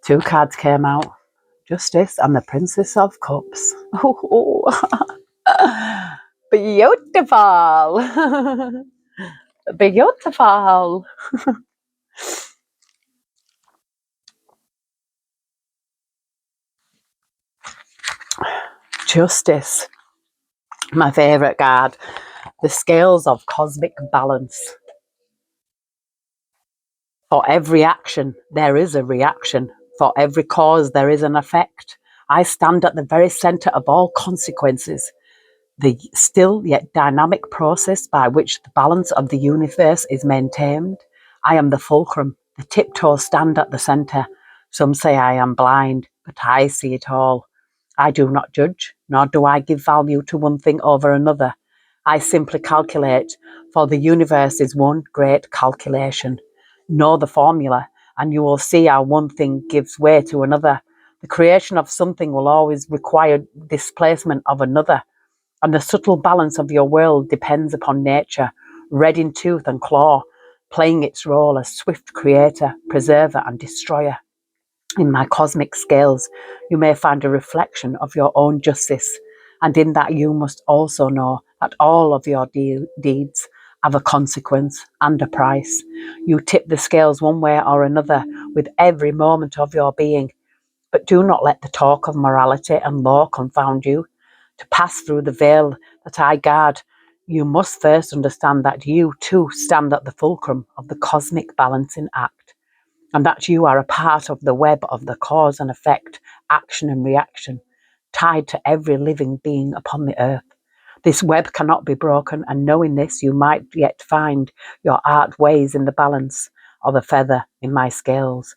Two cards came out. Justice and the Princess of Cups. Oh, beautiful. Beautiful. Justice. My favourite card. The scales of cosmic balance. For every action, there is a reaction. For every cause, there is an effect. I stand at the very centre of all consequences, the still yet dynamic process by which the balance of the universe is maintained. I am the fulcrum. The tiptoes stand at the centre. Some say I am blind, but I see it all. I do not judge, nor do I give value to one thing over another. I simply calculate, for the universe is one great calculation. Know the formula, and you will see how one thing gives way to another. The creation of something will always require displacement of another, and the subtle balance of your world depends upon nature, red in tooth and claw, playing its role as swift creator, preserver, and destroyer. In my cosmic scales, you may find a reflection of your own justice, and in that you must also know that all of your deeds have a consequence and a price. You tip the scales one way or another with every moment of your being, but do not let the talk of morality and law confound you. To pass through the veil that I guard, you must first understand that you too stand at the fulcrum of the cosmic balancing act, and that you are a part of the web of the cause and effect, action and reaction, tied to every living being upon the earth. This web cannot be broken, and knowing this, you might yet find your art weighs in the balance of a feather in my scales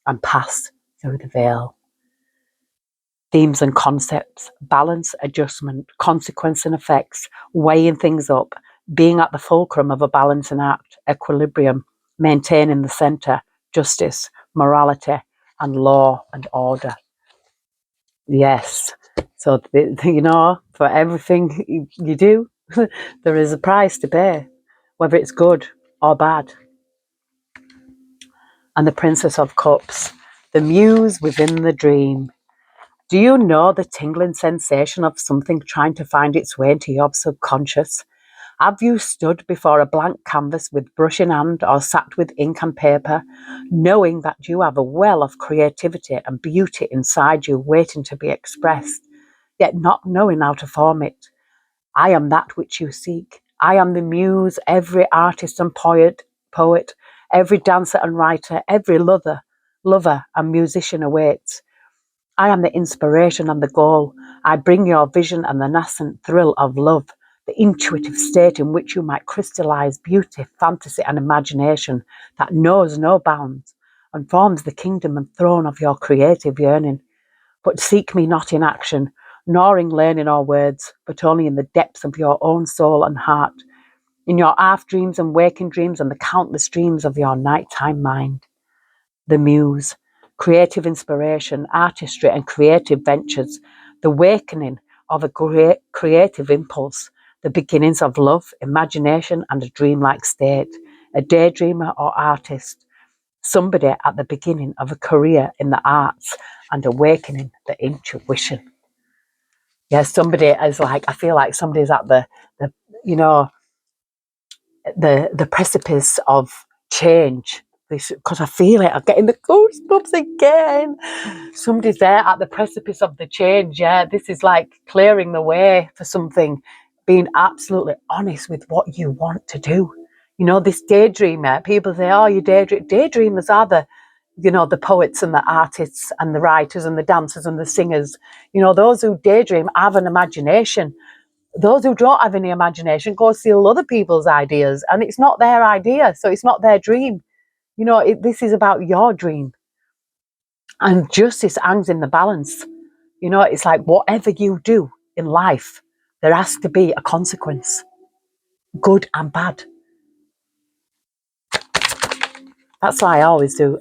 and pass through the veil. Themes and concepts: balance, adjustment, consequence and effects, weighing things up, being at the fulcrum of a balancing act, equilibrium, maintaining the centre, justice, morality, and law and order. Yes. So, for everything you do, there is a price to pay, whether it's good or bad. And the Princess of Cups, the muse within the dream. Do you know the tingling sensation of something trying to find its way into your subconscious? Have you stood before a blank canvas with brush in hand or sat with ink and paper, knowing that you have a well of creativity and beauty inside you waiting to be expressed, yet not knowing how to form it? I am that which you seek. I am the muse every artist and poet, every dancer and writer, every lover and musician awaits. I am the inspiration and the goal. I bring your vision and the nascent thrill of love, the intuitive state in which you might crystallize beauty, fantasy, and imagination that knows no bounds and forms the kingdom and throne of your creative yearning. But seek me not in action, nor in learning or words, but only in the depths of your own soul and heart, in your half dreams and waking dreams and the countless dreams of your nighttime mind. The muse, creative inspiration, artistry, and creative ventures, the awakening of a creative impulse, the beginnings of love, imagination, and a dreamlike state, a daydreamer or artist, somebody at the beginning of a career in the arts and awakening the intuition. Yes, somebody is like, I feel like somebody's at the you know, the precipice of change. Because I feel it, I'm getting the goosebumps again. Somebody's there at the precipice of the change. Yeah, this is like clearing the way for something, being absolutely honest with what you want to do. This daydreamer, people say, oh, you daydream. Daydreamers are the poets and the artists and the writers and the dancers and the singers. Those who daydream have an imagination. Those who don't have any imagination go steal other people's ideas, and it's not their idea, so it's not their dream. This is about your dream. And justice hangs in the balance. It's like whatever you do in life, there has to be a consequence, good and bad. That's why I always do.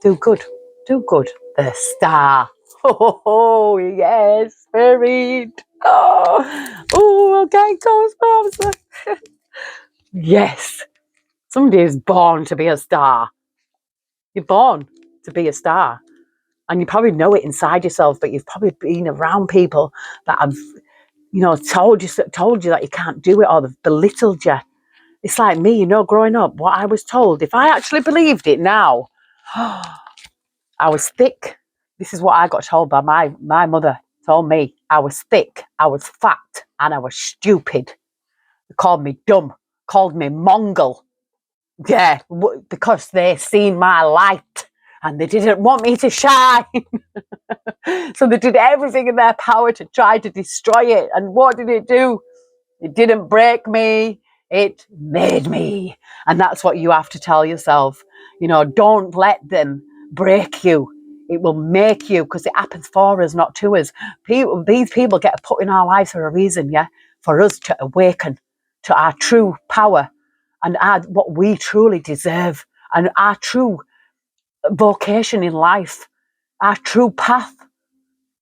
Do good. Do good. The star. Oh, yes, spirit. Oh, okay, goosebumps. Yes, somebody is born to be a star. You're born to be a star. And you probably know it inside yourself, but you've probably been around people that have, told you that you can't do it, or they've belittled you. It's like me, growing up, what I was told, if I actually believed it now, I was thick. This is what I got told by my mother. Told me I was thick, I was fat, and I was stupid. They called me dumb, called me Mongol. Yeah, because they seen my light and they didn't want me to shine. So they did everything in their power to try to destroy it. And what did it do? It didn't break me. It made me. And that's what you have to tell yourself. Don't let them break you. It will make you, because it happens for us, not to us. These people get put in our lives for a reason, yeah? For us to awaken to our true power and what we truly deserve and our true vocation in life, our true path.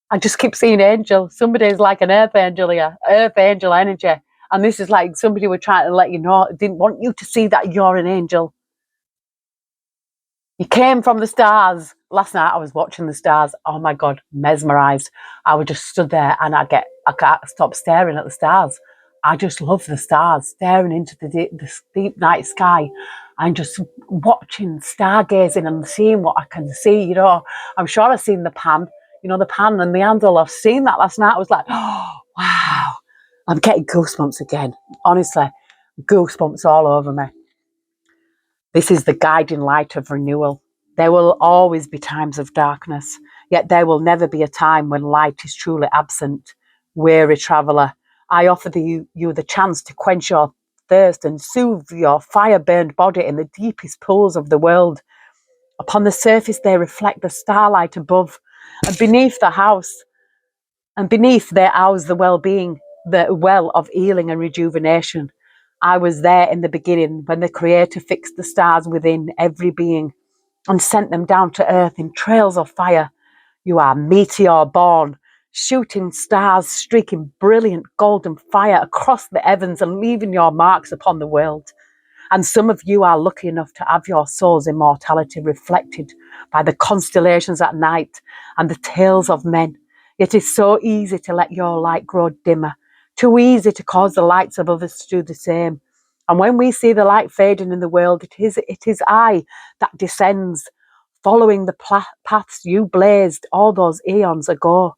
I just keep seeing angel. Somebody's like an earth angel here, earth angel energy. And this is like somebody were trying to let you know, didn't want you to see that you're an angel. You came from the stars. Last night I was watching the stars. Oh my God, mesmerised. I was just stood there and I can't stop staring at the stars. I just love the stars, staring into the deep night sky and just watching, stargazing and seeing what I can see. I'm sure I've seen the pan, the pan and the handle. I've seen that last night. I was like, oh, wow. I'm getting goosebumps again. Honestly, goosebumps all over me. This is the guiding light of renewal. There will always be times of darkness, yet there will never be a time when light is truly absent. Weary traveller, I offer you the chance to quench your thirst and soothe your fire-burned body in the deepest pools of the world. Upon the surface they reflect the starlight above, and beneath there house the well-being, the well of healing and rejuvenation. I was there in the beginning when the Creator fixed the stars within every being and sent them down to earth in trails of fire. You are meteor born, shooting stars, streaking brilliant golden fire across the heavens and leaving your marks upon the world. And some of you are lucky enough to have your soul's immortality reflected by the constellations at night and the tales of men. It is so easy to let your light grow dimmer, too easy to cause the lights of others to do the same. And when we see the light fading in the world, it is I that descends, following the paths you blazed all those eons ago,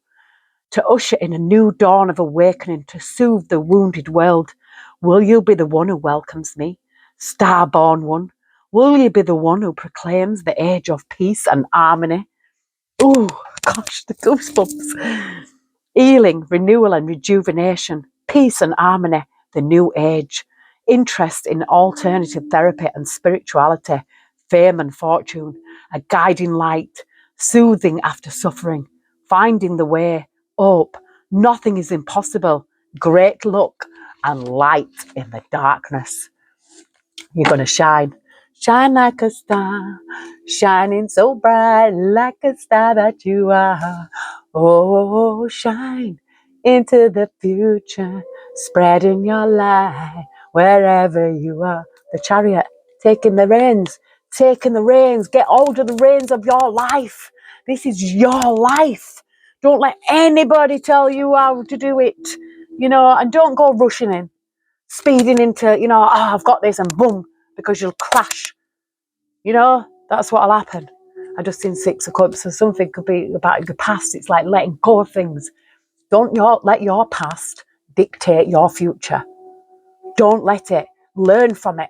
to usher in a new dawn of awakening, to soothe the wounded world. Will you be the one who welcomes me, star-born one? Will you be the one who proclaims the age of peace and harmony? Oh, gosh, the goosebumps. Healing, renewal and rejuvenation, peace and harmony, the new age. Interest in alternative therapy and spirituality, fame and fortune, a guiding light, soothing after suffering, finding the way, hope, nothing is impossible, great luck and light in the darkness. You're going to shine. Shine like a star, shining so bright like a star that you are. Oh, shine into the future, spreading your light wherever you are. The chariot, taking the reins, get hold of the reins of your life. This is your life. Don't let anybody tell you how to do it, and don't go rushing in, speeding into, I've got this, and boom, because you'll crash. That's what'll happen. I just seen Six of Cups, so something could be about your past. It's like letting go of things. Don't let your past dictate your future. Don't let it. Learn from it.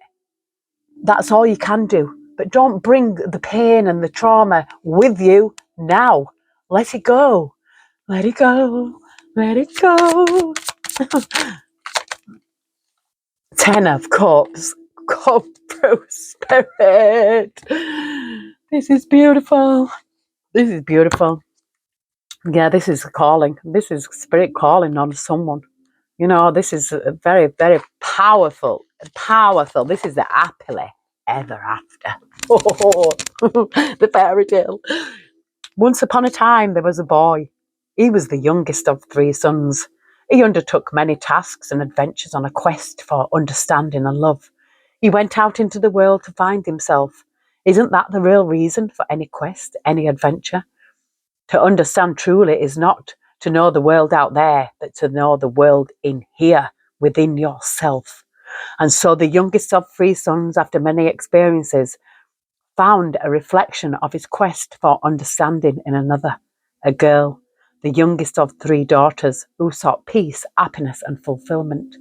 That's all you can do. But don't bring the pain and the trauma with you now. Let it go. Let it go. Let it go. Ten of Cups. God, through spirit. This is beautiful. This is beautiful. Yeah, this is calling. This is spirit calling on someone. This is a very, very powerful. This is the happily ever after. Oh, the fairy tale. Once upon a time, there was a boy. He was the youngest of 3 sons. He undertook many tasks and adventures on a quest for understanding and love. He went out into the world to find himself. Isn't that the real reason for any quest, any adventure? To understand truly is not to know the world out there, but to know the world in here, within yourself. And so the youngest of 3 sons, after many experiences, found a reflection of his quest for understanding in another, a girl, the youngest of 3 daughters, who sought peace, happiness, and fulfillment.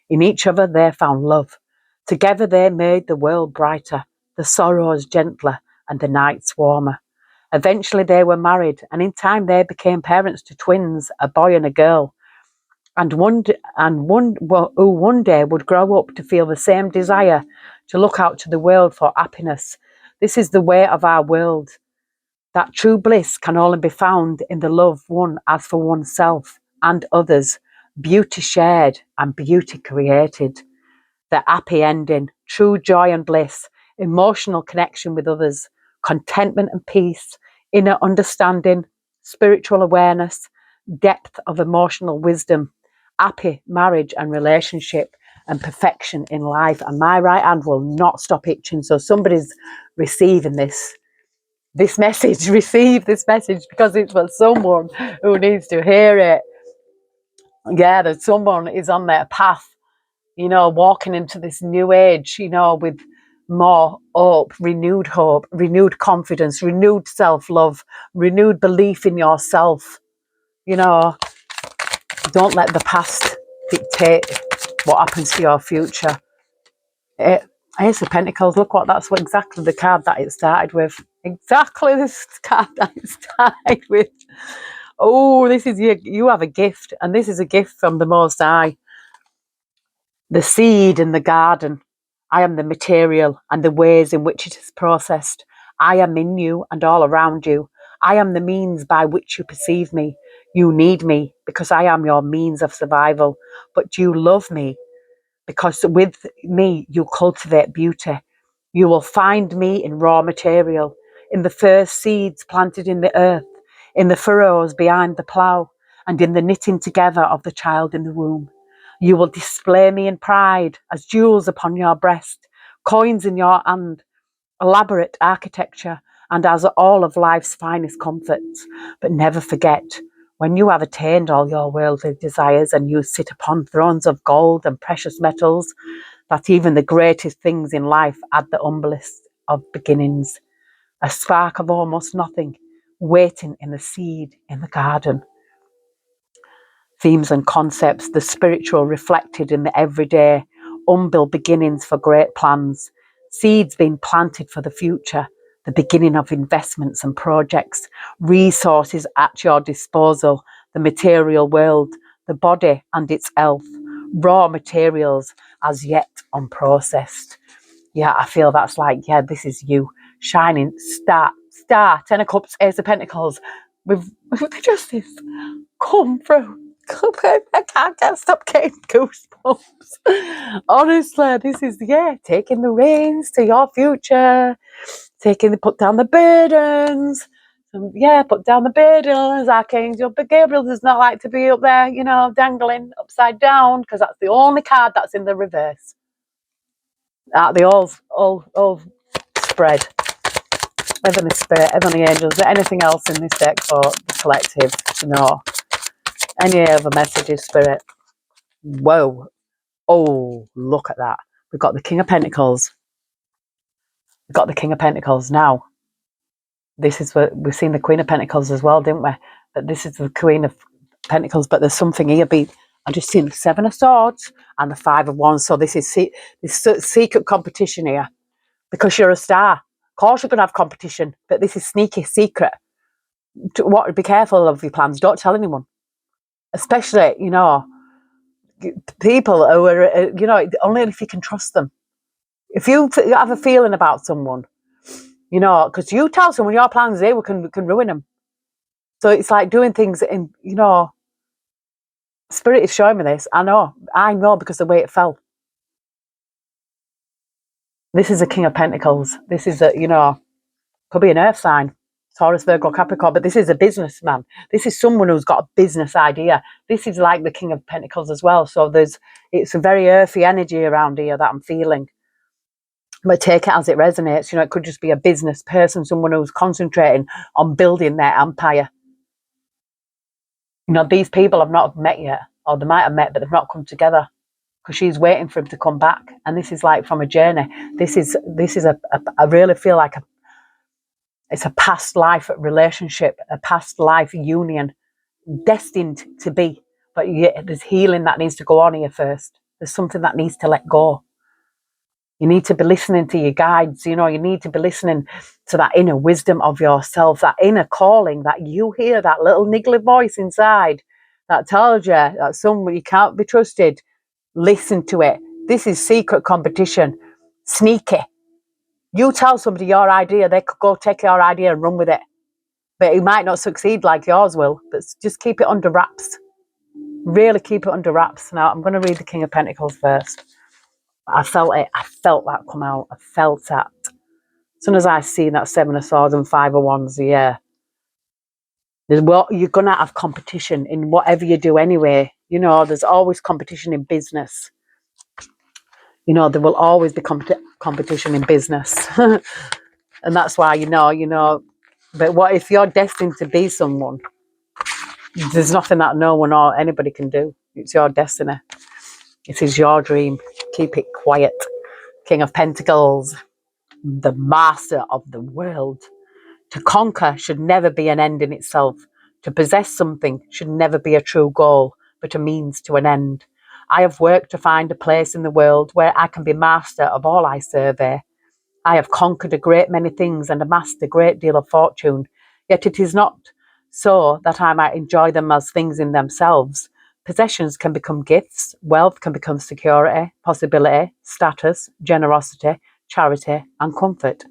In each other they found love. Together they made the world brighter, the sorrows gentler, and the nights warmer. Eventually they were married, and in time they became parents to twins, a boy and a girl, and one who one day would grow up to feel the same desire to look out to the world for happiness. This is the way of our world, that true bliss can only be found in the love one has for oneself and others, beauty shared and beauty created. The happy ending, true joy and bliss, emotional connection with others, contentment and peace, inner understanding, spiritual awareness, depth of emotional wisdom, happy marriage and relationship, and perfection in life. And my right hand will not stop itching. So somebody's receiving this message, receive this message, because it's for someone who needs to hear it. Yeah, that someone is on their path, walking into this new age, with more hope, renewed confidence, renewed self-love, renewed belief in yourself. Don't let the past dictate what happens to your future. Ace of Pentacles, look that's exactly the card that it started with. Exactly this card that it started with. Oh, this is you have a gift, and this is a gift from the Most High. The seed in the garden. I am the material and the ways in which it is processed. I am in you and all around you. I am the means by which you perceive me. You need me because I am your means of survival, but you love me because with me, you cultivate beauty. You will find me in raw material, in the first seeds planted in the earth, in the furrows behind the plough, and in the knitting together of the child in the womb. You will display me in pride as jewels upon your breast, coins in your hand, elaborate architecture, and as all of life's finest comforts. But never forget, when you have attained all your worldly desires and you sit upon thrones of gold and precious metals, that even the greatest things in life add the humblest of beginnings, a spark of almost nothing, waiting in the seed in the garden. Themes and concepts, the spiritual reflected in the everyday, humble beginnings for great plans, seeds being planted for the future, the beginning of investments and projects, resources at your disposal, the material world, the body and its health, raw materials as yet unprocessed. Yeah, I feel that's like, yeah, this is you, shining star, 10 of cups, ace of pentacles, with the justice. Come through. I can't stop getting goosebumps. Honestly, this is, yeah, taking the reins to your future, put down the burdens. Yeah, put down the burdens, Archangel. But Gabriel does not like to be up there, dangling upside down, because that's the only card that's in the reverse. The all spread. Heavenly Spirit, Heavenly Angels, anything else in this deck for the collective, any other messages, Spirit. Whoa. Oh, look at that. We've got the King of Pentacles. We've got the King of Pentacles now. This is what we've seen, the Queen of Pentacles as well, didn't we? But this is the Queen of Pentacles, but there's something here. I've just seen the Seven of Swords and the Five of Wands. So this is this secret competition here, because you're a star. Of course you're going to have competition, but this is sneaky, secret. Be careful of your plans. Don't tell anyone. Especially, people who are, only if you can trust them. If you have a feeling about someone, because you tell someone your plans, they can ruin them. So it's like doing things in, Spirit is showing me this. I know because of the way it fell. This is a King of Pentacles. This is could be an earth sign, Taurus, Virgo, Capricorn, but this is a businessman. This is someone who's got a business idea. This is like the King of Pentacles as well. So it's a very earthy energy around here that I'm feeling. But take it as it resonates. It could just be a business person, someone who's concentrating on building their empire. These people have not met yet, or they might have met, but they've not come together, because she's waiting for him to come back. And this is like from a journey. This is I really feel like it's a past life relationship, a past life union, destined to be. But there's healing that needs to go on here first. There's something that needs to let go. You need to be listening to your guides. You need to be listening to that inner wisdom of yourself, that inner calling that you hear, that little niggly voice inside that tells you that someone you can't be trusted. Listen to it. This is secret competition. Sneaky. You tell somebody your idea, they could go take your idea and run with it. But it might not succeed like yours will, but just keep it under wraps. Really keep it under wraps. Now, I'm going to read the King of Pentacles first. I felt it. I felt that come out. I felt that. As soon as I seen that Seven of Swords and Five of Wands, yeah. You're going to have competition in whatever you do anyway. There's always competition in business. There will always be competition in business. And that's why, but what if you're destined to be someone? There's nothing that no one or anybody can do. It's your destiny. It is your dream. Keep it quiet. King of Pentacles, the master of the world. To conquer should never be an end in itself. To possess something should never be a true goal, but a means to an end. I have worked to find a place in the world where I can be master of all I survey. I have conquered a great many things and amassed a great deal of fortune, yet it is not so that I might enjoy them as things in themselves. Possessions can become gifts, wealth can become security, possibility, status, generosity, charity, and comfort.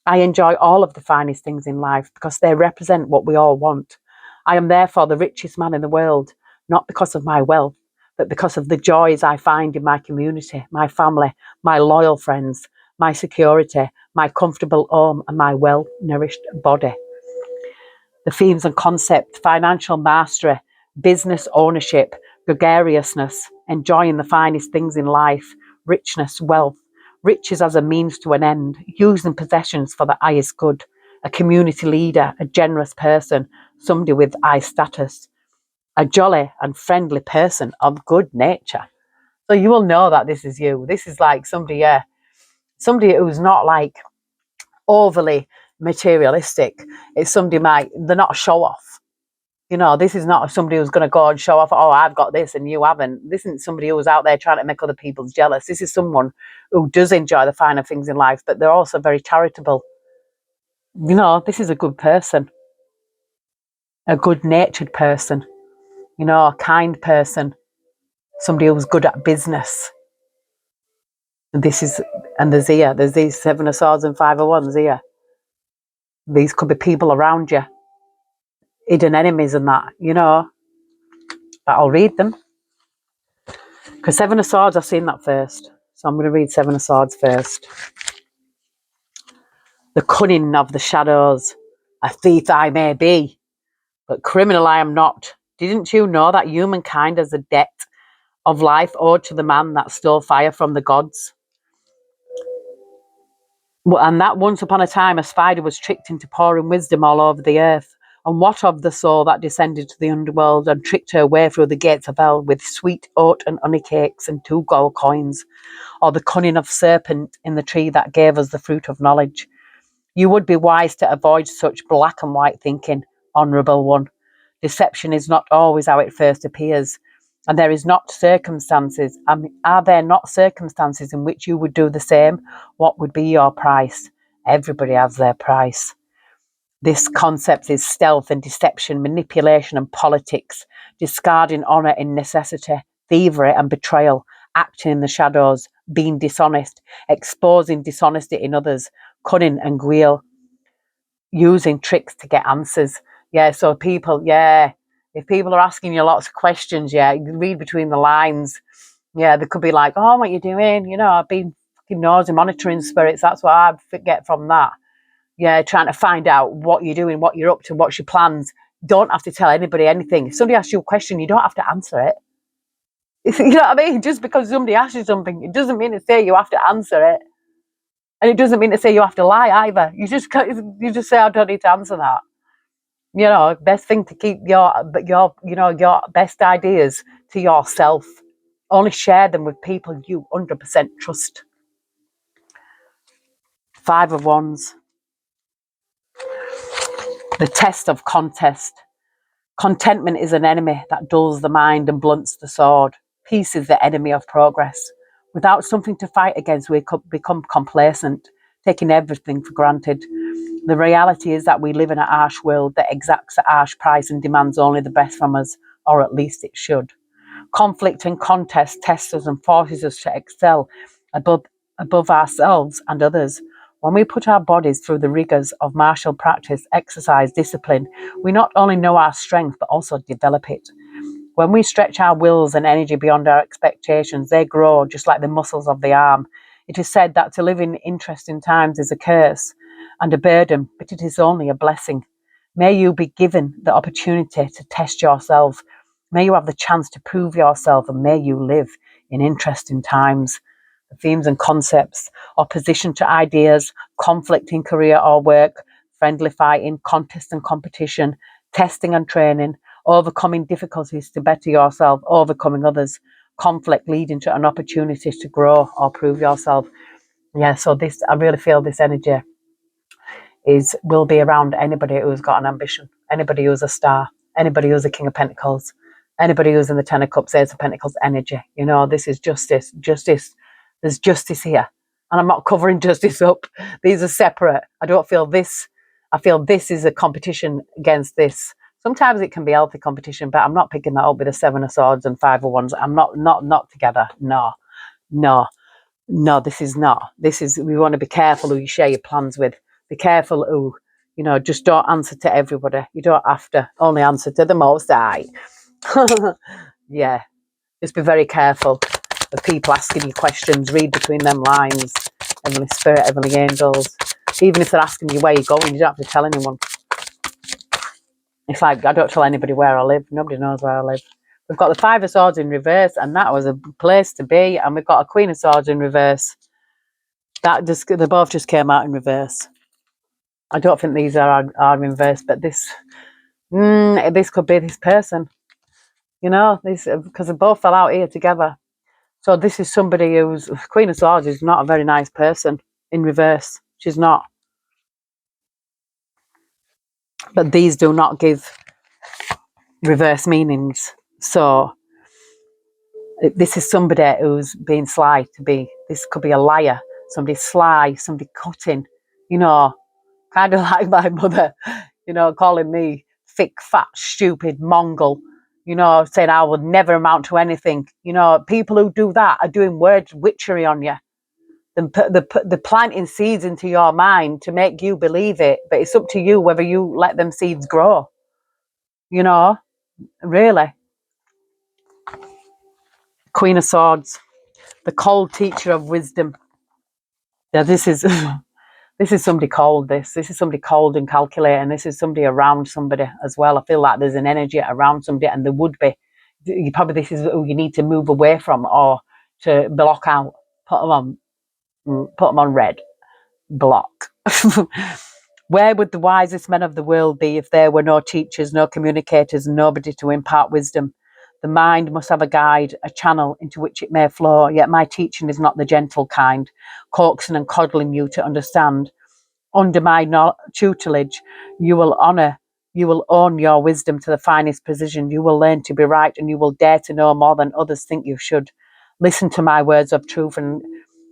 I enjoy all of the finest things in life because they represent what we all want. I am therefore the richest man in the world, not because of my wealth, but because of the joys I find in my community, my family, my loyal friends, my security, my comfortable home, and my well-nourished body. The themes and concept: financial mastery, business ownership, gregariousness, enjoying the finest things in life, richness, wealth, riches as a means to an end, using possessions for the highest good, a community leader, a generous person, somebody with high status, a jolly and friendly person of good nature. So you will know that this is you. This is like somebody, somebody who's not like overly materialistic. It's somebody they're not a show off. You know, this is not somebody who's going to go and show off, oh, I've got this and you haven't. This isn't somebody who's out there trying to make other people jealous. This is someone who does enjoy the finer things in life, but they're also very charitable. You know, this is a good person, a good-natured person, you know, a kind person, somebody who's good at business. And there's these Seven of Swords and Five of Wands here. These could be people around you, hidden enemies and that, you know. But I'll read them. Because Seven of Swords, I've seen that first. So I'm going to read Seven of Swords first. The cunning of the shadows. A thief I may be, but criminal I am not. Didn't you know that humankind has a debt of life owed to the man that stole fire from the gods? And that once upon a time a spider was tricked into pouring wisdom all over the earth. And what of the soul that descended to the underworld and tricked her way through the gates of hell with sweet oat and honey cakes and 2 gold coins? Or the cunning of serpent in the tree that gave us the fruit of knowledge? You would be wise to avoid such black and white thinking, honourable one. Deception is not always how it first appears. And there is not circumstances. Are there not circumstances in which you would do the same? What would be your price? Everybody has their price. This concept is stealth and deception, manipulation and politics, discarding honour in necessity, thievery and betrayal, acting in the shadows, being dishonest, exposing dishonesty in others, cunning and guile, using tricks to get answers. Yeah, so people, if people are asking you lots of questions, you read between the lines. Yeah, they could be like, oh, what are you doing? You know, I've been fucking nosy monitoring spirits. That's what I'd get from that. Yeah, trying to find out what you're doing, what you're up to, what's your plans. Don't have to tell anybody anything. If somebody asks you a question, you don't have to answer it. You know what I mean? Just because somebody asks you something, it doesn't mean to say you have to answer it. And it doesn't mean to say you have to lie either. You just say, I don't need to answer that. You know, best thing to keep your best ideas to yourself. Only share them with people you 100% trust. 5 of Wands. The test of contest. Contentment is an enemy that dulls the mind and blunts the sword. Peace is the enemy of progress. Without something to fight against, we become complacent, taking everything for granted. The reality is that we live in a harsh world that exacts a harsh price and demands only the best from us, or at least it should. Conflict and contest tests us and forces us to excel above ourselves and others. When we put our bodies through the rigours of martial practice, exercise, discipline, we not only know our strength but also develop it. When we stretch our wills and energy beyond our expectations, they grow just like the muscles of the arm. It is said that to live in interesting times is a curse and a burden, but it is only a blessing. May you be given the opportunity to test yourself. May you have the chance to prove yourself, and may you live in interesting times. The themes and concepts: opposition to ideas, conflict in career or work, friendly fighting, contest and competition, testing and training, overcoming difficulties to better yourself, overcoming others, conflict leading to an opportunity to grow or prove yourself. Yeah, so I really feel this energy will be around anybody who's got an ambition, anybody who's a star, anybody who's a King of Pentacles, anybody who's in the Ten of Cups, Ace of Pentacles energy. You know, this is justice. There's justice here. And I'm not covering justice up. These are separate. I don't feel this. I feel this is a competition against this. Sometimes it can be healthy competition, but I'm not picking that up with the 7 of Swords and 5 of Wands. I'm not together. No, this is not. We want to be careful who you share your plans with. Be careful who, just don't answer to everybody. You don't have to only answer to the Most High. Yeah. Just be very careful of people asking you questions. Read between them lines. Heavenly Spirit, Heavenly Angels. Even if they're asking you where you're going, you don't have to tell anyone. It's like, I don't tell anybody where I live. Nobody knows where I live. We've got the Five of Swords in reverse, and that was a place to be. And we've got a Queen of Swords in reverse. They both just came out in reverse. I don't think these are in reverse, but this could be this person. You know, because they both fell out here together. So this is somebody who's Queen of Swords is not a very nice person in reverse. She's not. But these do not give reverse meanings. So this is somebody who's being sly to be. This could be a liar, somebody sly, somebody cutting. You know, kind of like my mother. You know, calling me thick, fat, stupid Mongol. You know, saying I would never amount to anything. You know, people who do that are doing word witchery on you. They're planting seeds into your mind to make you believe it, but it's up to you whether you let them seeds grow. You know, really. Queen of Swords, the cold teacher of wisdom. Yeah, this is somebody cold. This is somebody cold and calculating. This is somebody around somebody as well. I feel like there's an energy around somebody, and there would be. This is who you need to move away from or to block out. Put them on red. Block. Where would the wisest men of the world be if there were no teachers, no communicators, and nobody to impart wisdom? The mind must have a guide, a channel into which it may flow, yet my teaching is not the gentle kind, coaxing and coddling you to understand. Under my tutelage, you will own your wisdom to the finest precision. You will learn to be right, and you will dare to know more than others think you should. Listen to my words of truth, and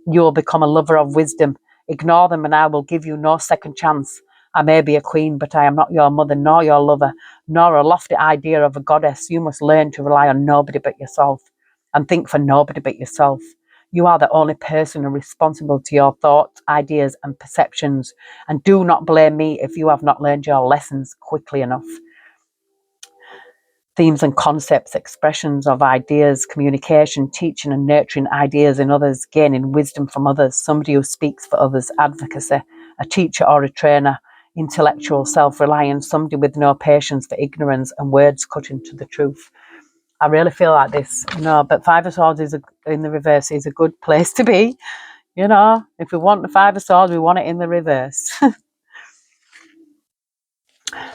you will become a lover of wisdom. Ignore them, and I will give you no second chance. I may be a queen, but I am not your mother, nor your lover, nor a lofty idea of a goddess. You must learn to rely on nobody but yourself, and think for nobody but yourself. You are the only person responsible to your thoughts, ideas, and perceptions, and do not blame me if you have not learned your lessons quickly enough. Themes and concepts, expressions of ideas, communication, teaching and nurturing ideas in others, gaining wisdom from others, somebody who speaks for others, advocacy, a teacher or a trainer, intellectual self-reliance, somebody with no patience for ignorance and words cut into the truth. I really feel like this, but Five of Swords in the reverse is a good place to be. You know, if we want the Five of Swords, we want it in the reverse.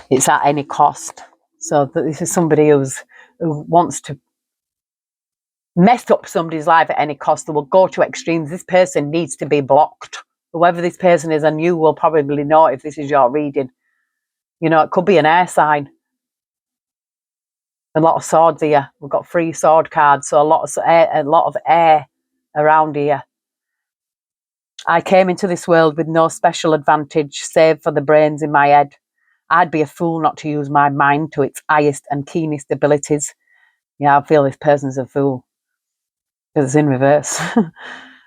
It's at any cost. So this is somebody who wants to mess up somebody's life at any cost. They will go to extremes. This person needs to be blocked. Whoever this person is, and you will probably know if this is your reading. You know, it could be an air sign. A lot of swords here. We've got 3 sword cards, so a lot of air around here. I came into this world with no special advantage, save for the brains in my head. I'd be a fool not to use my mind to its highest and keenest abilities. Yeah, I feel this person's a fool because it's in reverse.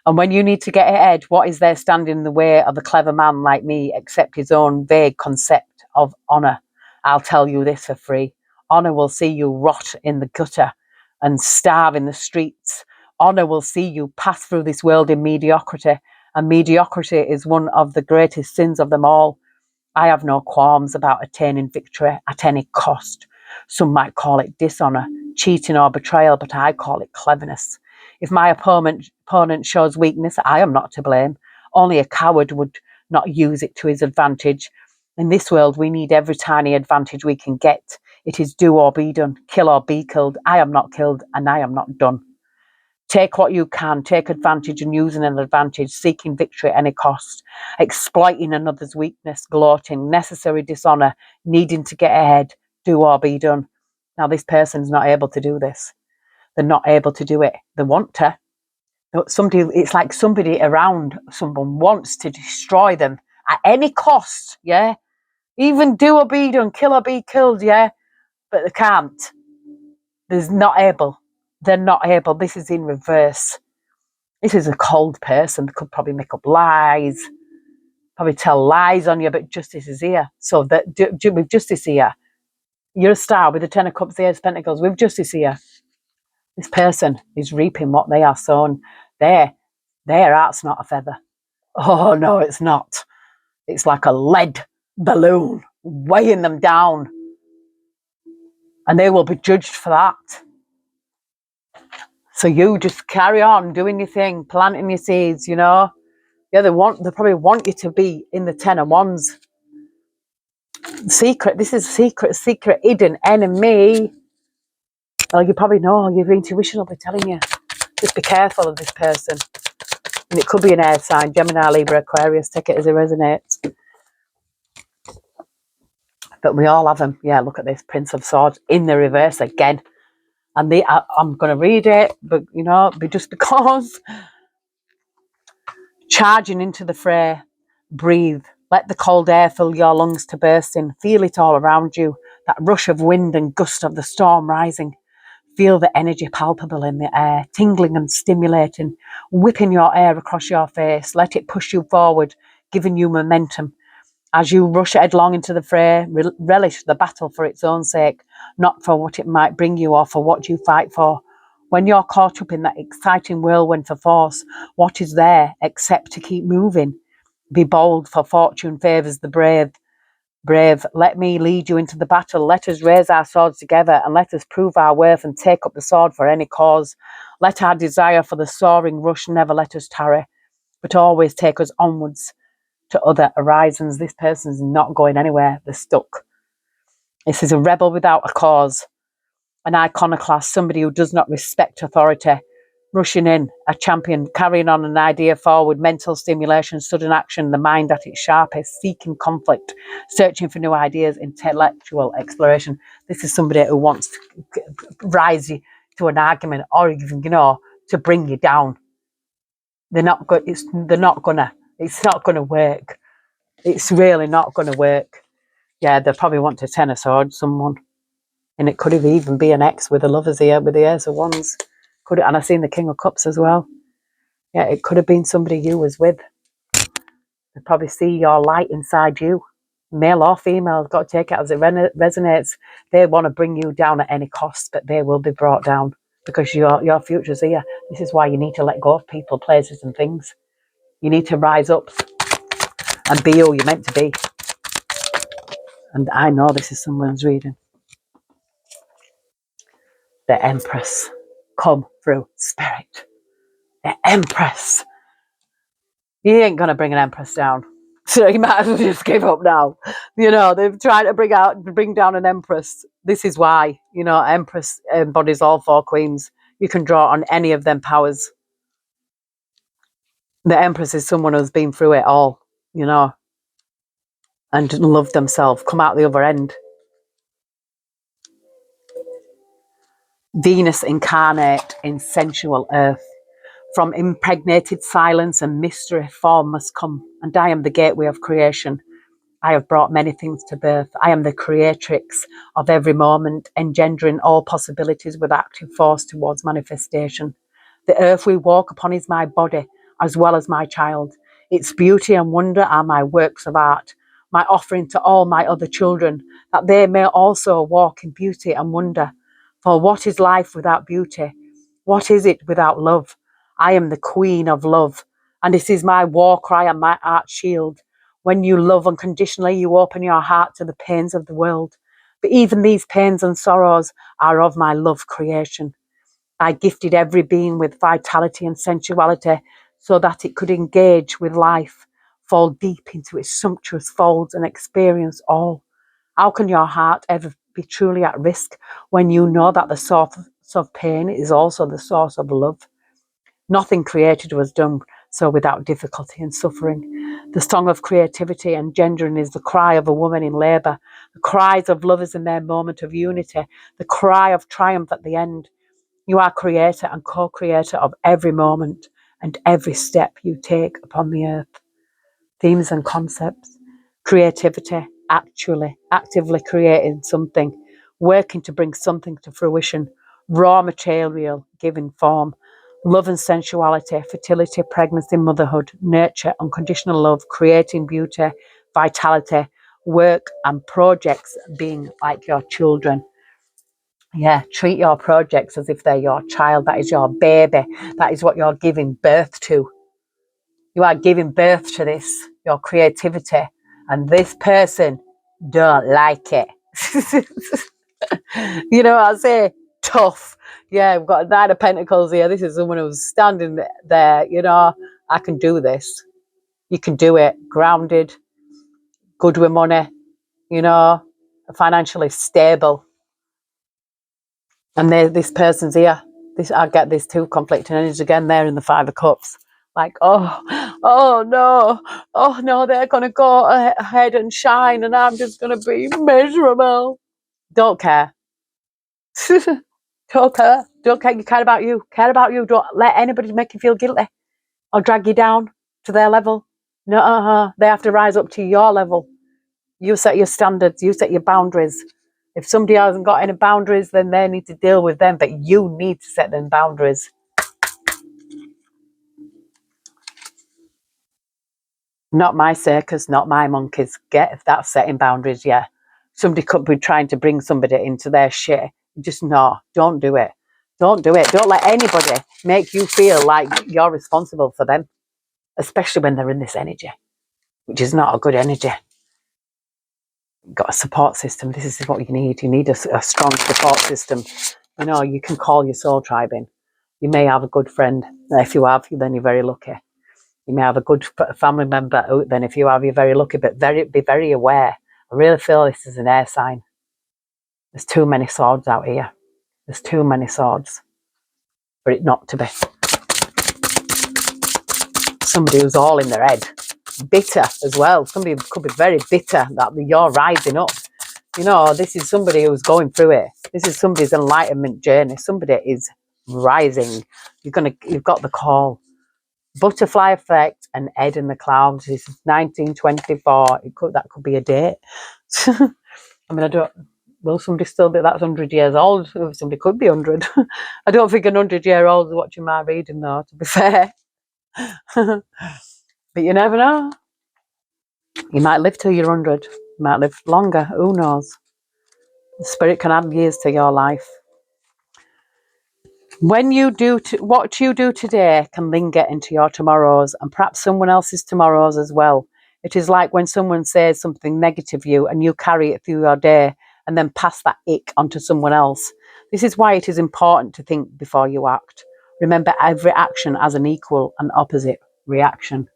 And when you need to get ahead, what is there standing in the way of a clever man like me except his own vague concept of honour? I'll tell you this for free. Honour will see you rot in the gutter and starve in the streets. Honour will see you pass through this world in mediocrity, and mediocrity is one of the greatest sins of them all. I have no qualms about attaining victory at any cost. Some might call it dishonour, cheating or betrayal, but I call it cleverness. If my opponent shows weakness, I am not to blame. Only a coward would not use it to his advantage. In this world, we need every tiny advantage we can get. It is do or be done, kill or be killed. I am not killed, and I am not done. Take what you can, take advantage and using an advantage, seeking victory at any cost, exploiting another's weakness, gloating, necessary dishonour, needing to get ahead, do or be done. Now, this person's not able to do this. They're not able to do it. They want to. It's like somebody around someone wants to destroy them at any cost, yeah? Even do or be done, kill or be killed, yeah? But they can't. They're not able. They're not able. This is in reverse. This is a cold person. They could probably make up lies, probably tell lies on you, but justice is here. So that with justice here, you're a star with the 10 of Cups, the Ace of Pentacles, with justice here. This person is reaping what they are sown. Their heart's not a feather. Oh, no, it's not. It's like a lead balloon weighing them down. And they will be judged for that. So you just carry on doing your thing, planting your seeds, you know. Yeah, they probably want you to be in the 10 of Wands. Secret, this is secret, hidden enemy. Well, you probably know, your intuition will be telling you. Just be careful of this person. And it could be an air sign, Gemini, Libra, Aquarius, take it as it resonates. But we all have them. Yeah, look at this, Prince of Swords in the reverse again. And I'm going to read it, but, you know, just because. Charging into the fray, breathe. Let the cold air fill your lungs to bursting. Feel it all around you, that rush of wind and gust of the storm rising. Feel the energy palpable in the air, tingling and stimulating, whipping your air across your face. Let it push you forward, giving you momentum. As you rush headlong into the fray, relish the battle for its own sake, not for what it might bring you or for what you fight for. When you're caught up in that exciting whirlwind for force, what is there except to keep moving? Be bold, for fortune favours the brave. Brave, let me lead you into the battle. Let us raise our swords together and let us prove our worth and take up the sword for any cause. Let our desire for the soaring rush never let us tarry, but always take us onwards to other horizons. This person's not going anywhere. They're stuck. This is a rebel without a cause, an iconoclast, somebody who does not respect authority, rushing in, a champion, carrying on an idea forward, mental stimulation, sudden action, the mind at its sharpest, seeking conflict, searching for new ideas, intellectual exploration. This is somebody who wants to rise you to an argument or even, you know, to bring you down. They're not good. It's not gonna work. It's really not going to work. Yeah, they probably want to 10 of Swords, someone. And it could have even be an ex with the Lovers here, with the Ace of Wands. And I've seen the King of Cups as well. Yeah, it could have been somebody you was with. They probably see your light inside you. Male or female, got to take it as it resonates. They want to bring you down at any cost, but they will be brought down because your future's here. This is why you need to let go of people, places and things. You need to rise up and be who you're meant to be. And I know this is someone's reading. The Empress. Come through, Spirit. The Empress. You ain't going to bring an Empress down. So you might as well just give up now. You know, they've tried to bring down an Empress. This is why, you know, Empress embodies all four queens. You can draw on any of them powers. The Empress is someone who's been through it all, you know, and loved themselves, come out the other end. Venus incarnate in sensual earth. From impregnated silence and mystery, form must come, and I am the gateway of creation. I have brought many things to birth. I am the creatrix of every moment, engendering all possibilities with active force towards manifestation. The earth we walk upon is my body, as well as my child. Its beauty and wonder are my works of art, my offering to all my other children, that they may also walk in beauty and wonder. For what is life without beauty? What is it without love? I am the queen of love, and it is my war cry and my art shield. When you love unconditionally, you open your heart to the pains of the world. But even these pains and sorrows are of my love creation. I gifted every being with vitality and sensuality so that it could engage with life, fall deep into its sumptuous folds and experience all. How can your heart ever be truly at risk when you know that the source of pain is also the source of love? Nothing created was done so without difficulty and suffering. The song of creativity and gendering is the cry of a woman in labour, the cries of lovers in their moment of unity, the cry of triumph at the end. You are creator and co-creator of every moment and every step you take upon the earth. Themes and concepts. Creativity, actively creating something, working to bring something to fruition. Raw material, giving form. Love and sensuality, fertility, pregnancy, motherhood, nurture, unconditional love, creating beauty, vitality, work and projects being like your children. Yeah, treat your projects as if they're your child. That is your baby. That is what you're giving birth to. You are giving birth to this, your creativity. And this person don't like it. You know what I say? Tough. Yeah, we've got a Nine of Pentacles here. This is someone who's standing there, you know, I can do this. You can do it. Grounded, good with money, you know, financially stable. And this person's here. I get this two conflicting energies again there in the Five of Cups. Like, oh no, they're gonna go ahead and shine, and I'm just gonna be miserable. Don't care. Don't care. Don't care. You care about you. Care about you. Don't let anybody make you feel guilty or drag you down to their level. No, they have to rise up to your level. You set your standards. You set your boundaries. If somebody hasn't got any boundaries, then they need to deal with them. But you need to set them boundaries. Not my circus, not my monkeys. Get if that's setting boundaries, yeah. Somebody could be trying to bring somebody into their shit. Just no, don't do it. Don't do it. Don't let anybody make you feel like you're responsible for them, especially when they're in this energy, which is not a good energy. You've got a support system. This is what you need. You need a strong support system. You know, you can call your soul tribe in. You may have a good friend. If you have, then you're very lucky. You may have a good family member. Then if you have, you're very lucky, but be very aware. I really feel this is an air sign. There's too many swords out here. There's too many swords for it not to be. Somebody who's all in their head. Bitter as well. Somebody could be very bitter that you're rising up. You know, this is somebody who's going through it. This is somebody's enlightenment journey. Somebody is rising. You've got the call. Butterfly effect and Ed in the clouds. This is 1924. That could be a date. I mean, will somebody still be that's 100 years old? Somebody could be 100. I don't think an 100-year-old is watching my reading though, to be fair. But you never know. You might live till you're 100. You might live longer. Who knows? The spirit can add years to your life. What you do today can linger into your tomorrows and perhaps someone else's tomorrows as well. It is like when someone says something negative of you and you carry it through your day and then pass that ick onto someone else. This is why it is important to think before you act. Remember, every action has an equal and opposite reaction.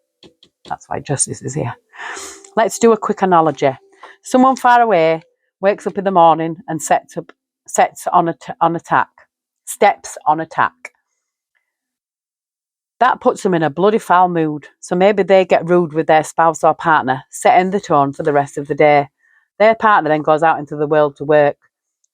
That's why justice is here. Let's do a quick analogy. Someone far away wakes up in the morning and steps on attack. That puts them in a bloody foul mood. So maybe they get rude with their spouse or partner, setting the tone for the rest of the day. Their partner then goes out into the world to work.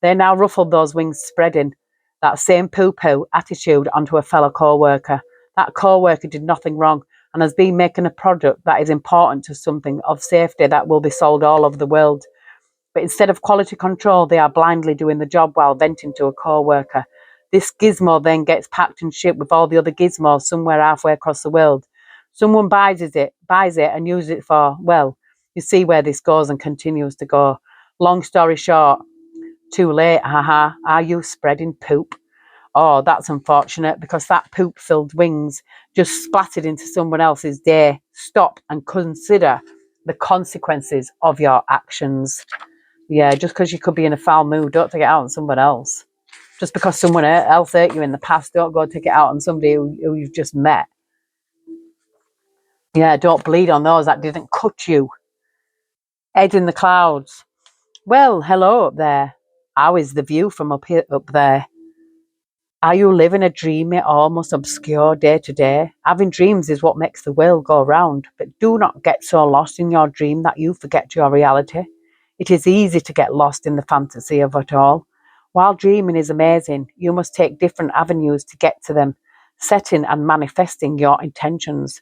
They now ruffled those wings, spreading that same poo-poo attitude onto a fellow co-worker. That co-worker did nothing wrong and has been making a product that is important to something of safety that will be sold all over the world. But instead of quality control, they are blindly doing the job while venting to a co-worker. This gizmo then gets packed and shipped with all the other gizmos somewhere halfway across the world. Someone buys it and uses it for, well, you see where this goes and continues to go. Long story short, too late, haha. Are you spreading poop? Oh, that's unfortunate because that poop-filled wings just splattered into someone else's day. Stop and consider the consequences of your actions. Yeah, just because you could be in a foul mood, don't take it out on someone else. Just because someone else hurt you in the past, don't go take it out on somebody who you've just met. Yeah, don't bleed on those that didn't cut you. Ed in the clouds. Well, hello up there. How is the view from up there? Are you living a dreamy, almost obscure day to day? Having dreams is what makes the world go round, but do not get so lost in your dream that you forget your reality. It is easy to get lost in the fantasy of it all. While dreaming is amazing, you must take different avenues to get to them, setting and manifesting your intentions.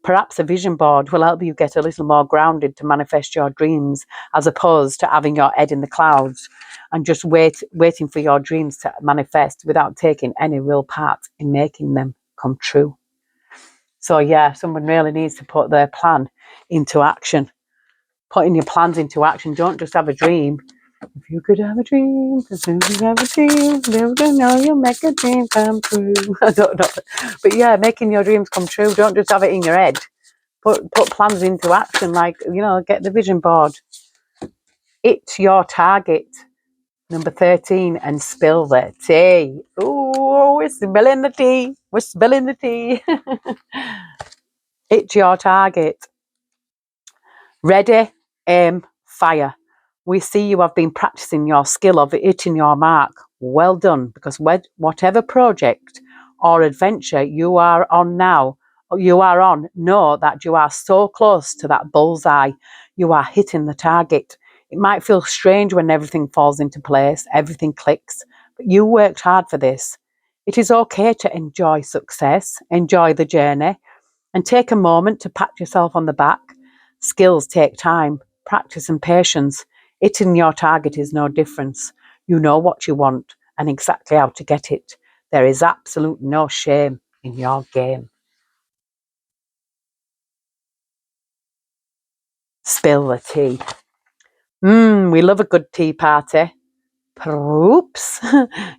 Perhaps a vision board will help you get a little more grounded to manifest your dreams, as opposed to having your head in the clouds and just waiting for your dreams to manifest without taking any real part in making them come true. So yeah, someone really needs to put their plan into action. Putting your plans into action. Don't just have a dream. If you could have a dream, if you could have a dream, never know you'll make a dream come true. I don't know. But yeah, making your dreams come true. Don't just have it in your head. Put plans into action, like, get the vision board. It's your target. Number 13, and spill the tea. Ooh, we're spilling the tea. We're spilling the tea. It's your target. Ready, aim, fire. We see you have been practicing your skill of hitting your mark. Well done, because whatever project or adventure you are on now, know that you are so close to that bullseye. You are hitting the target. It might feel strange when everything falls into place, everything clicks, but you worked hard for this. It is okay to enjoy success, enjoy the journey, and take a moment to pat yourself on the back. Skills take time, practice and patience. Hitting your target is no difference. You know what you want and exactly how to get it. There is absolutely no shame in your game. Spill the tea. We love a good tea party. Oops,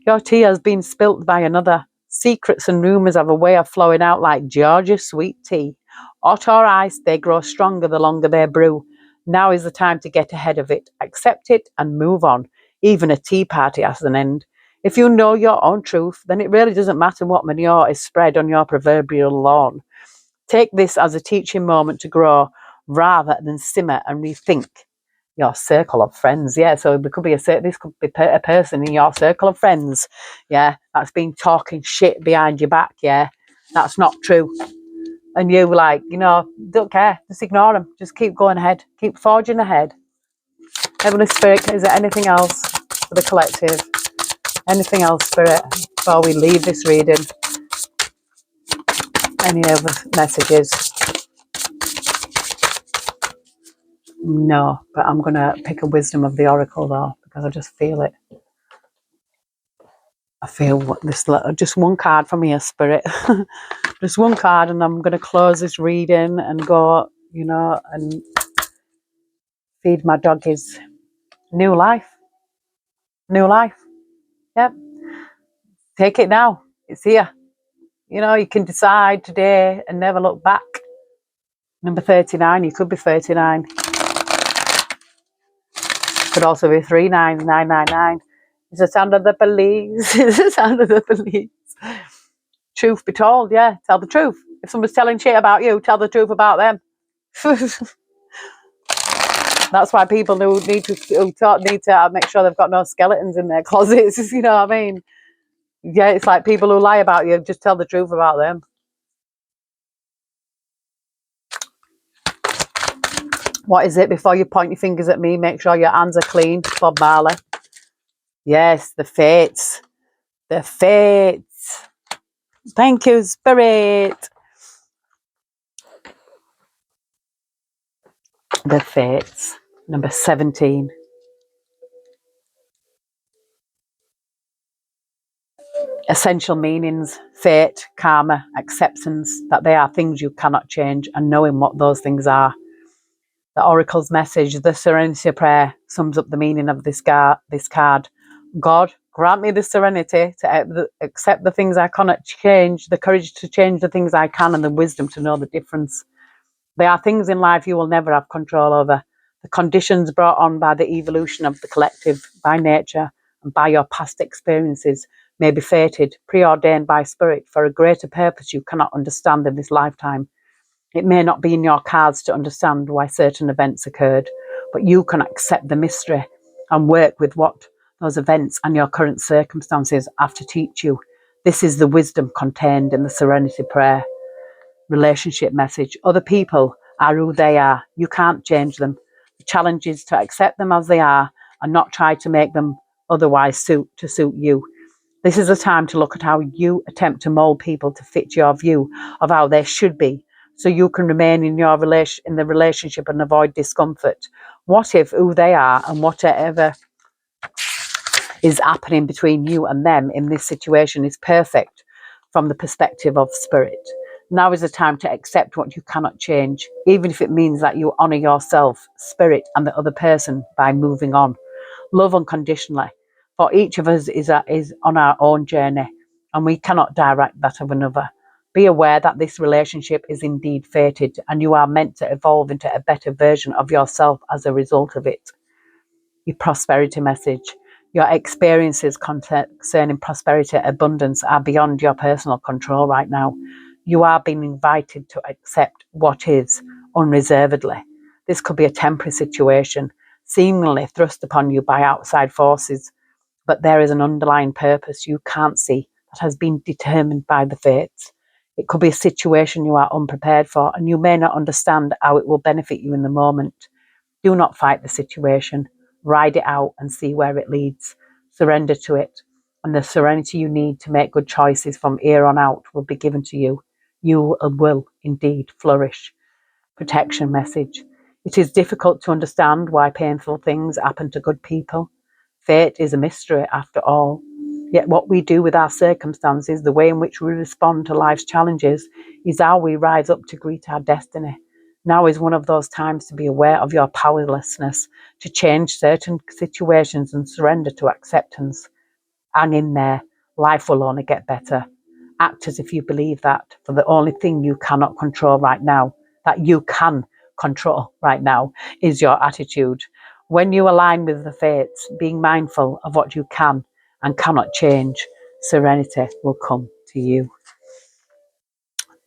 your tea has been spilt by another. Secrets and rumours have a way of flowing out like Georgia sweet tea. Hot or ice, they grow stronger the longer they brew. Now is the time to get ahead of it, accept it and move on. Even a tea party has an end. If you know your own truth, then it really doesn't matter what manure is spread on your proverbial lawn. Take this as a teaching moment to grow rather than simmer and rethink your circle of friends. Yeah, so this could be a person in your circle of friends, yeah, that's been talking shit behind your back. Yeah, that's not true. And you don't care, just ignore them, just keep going ahead, keep forging ahead. Heavenly Spirit, is there anything else for the collective? Anything else, Spirit, before we leave this reading? Any other messages? No, but I'm gonna pick a wisdom of the oracle though, because I just feel it. I feel what this just one card from here, Spirit. Just one card, and I'm gonna close this reading and go, and feed my doggies. New life. New life. Yep. Take it now. It's here. You can decide today and never look back. Number 39, you could be 39. Could also be 39999. It's the sound of the police. It's the sound of the police. Truth be told, yeah, tell the truth. If someone's telling shit about you, tell the truth about them. That's why people who need to make sure they've got no skeletons in their closets. You know what I mean? Yeah, it's like people who lie about you, just tell the truth about them. What is it? Before you point your fingers at me, make sure your hands are clean. Bob Marley. Yes, the fates. The fates. Thank you, Spirit. The fates. Number 17. Essential meanings, fate, karma, acceptance, that they are things you cannot change, and knowing what those things are. The Oracle's message, the Serenity Prayer, sums up the meaning of this card. God, grant me the serenity to accept the things I cannot change, the courage to change the things I can, and the wisdom to know the difference. There are things in life you will never have control over. The conditions brought on by the evolution of the collective, by nature, and by your past experiences may be fated, preordained by spirit for a greater purpose you cannot understand in this lifetime. It may not be in your cards to understand why certain events occurred, but you can accept the mystery and work with what those events and your current circumstances have to teach you. This is the wisdom contained in the Serenity Prayer. Relationship message. Other people are who they are. You can't change them. The challenge is to accept them as they are and not try to make them otherwise suit you. This is a time to look at how you attempt to mold people to fit your view of how they should be, so you can remain in the relationship and avoid discomfort. What if who they are and whatever is happening between you and them in this situation is perfect from the perspective of spirit? Now is the time to accept what you cannot change, even if it means that you honour yourself, spirit, and the other person by moving on. Love unconditionally. For each of us is on our own journey, and we cannot direct that of another. Be aware that this relationship is indeed fated, and you are meant to evolve into a better version of yourself as a result of it. Your prosperity message. Your experiences concerning prosperity and abundance are beyond your personal control right now. You are being invited to accept what is unreservedly. This could be a temporary situation, seemingly thrust upon you by outside forces, but there is an underlying purpose you can't see that has been determined by the fates. It could be a situation you are unprepared for, and you may not understand how it will benefit you in the moment. Do not fight the situation. Ride it out and see where it leads. Surrender to it, and the serenity you need to make good choices from here on out will be given to you. You will indeed flourish. Protection message. It is difficult to understand why painful things happen to good people. Fate is a mystery after all. Yet what we do with our circumstances, the way in which we respond to life's challenges, is how we rise up to greet our destiny. Now is one of those times to be aware of your powerlessness, to change certain situations and surrender to acceptance. Hang in there. Life will only get better. Act as if you believe that, for the only thing you cannot control right now, that you can control right now, is your attitude. When you align with the fates, being mindful of what you can and cannot change, serenity will come to you.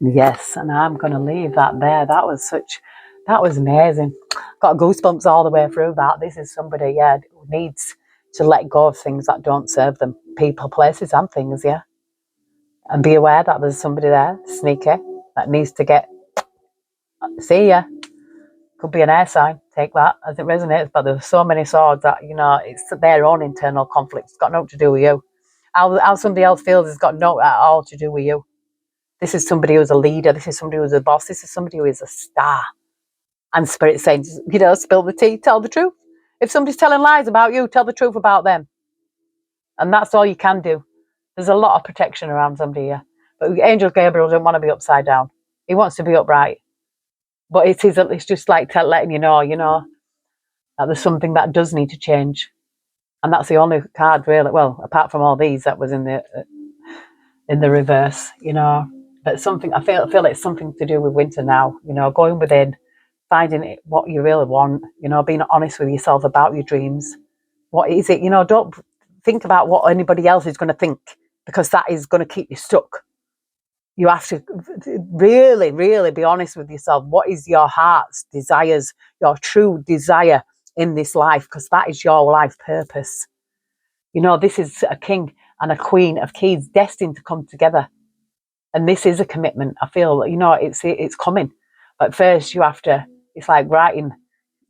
Yes, and I'm going to leave that there. That was amazing. Got goosebumps all the way through that. This is somebody, yeah, who needs to let go of things that don't serve them. People, places and things, yeah. And be aware that there's somebody there, sneaky, that needs to get, see ya. Could be an air sign, take that as it resonates, but there's so many swords that, it's their own internal conflict. It's got nothing to do with you. How somebody else feels has got no at all to do with you. This is somebody who's a leader. This is somebody who's a boss. This is somebody who is a star. And Spirit saying, spill the tea, tell the truth. If somebody's telling lies about you, tell the truth about them. And that's all you can do. There's a lot of protection around somebody here. But Angel Gabriel doesn't want to be upside down. He wants to be upright. But it's just like letting you know, that there's something that does need to change. And that's the only card really, well, apart from all these that was in the reverse, But something, I feel it's something to do with winter now, going within, finding what you really want, being honest with yourself about your dreams. What is it? Don't think about what anybody else is going to think, because that is going to keep you stuck. You have to really, really be honest with yourself. What is your heart's desires, your true desire in this life? Because that is your life purpose. This is a king and a queen of keys destined to come together. And this is a commitment. I feel, it's coming. But first you have to, it's like writing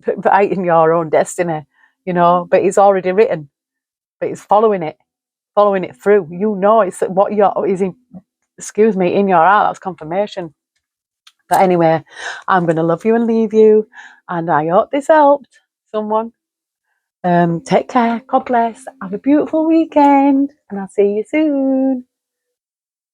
your own destiny, but it's already written. But it's following it through. It's what in your heart. That's confirmation. But anyway, I'm going to love you and leave you. And I hope this helped someone. Take care. God bless. Have a beautiful weekend. And I'll see you soon.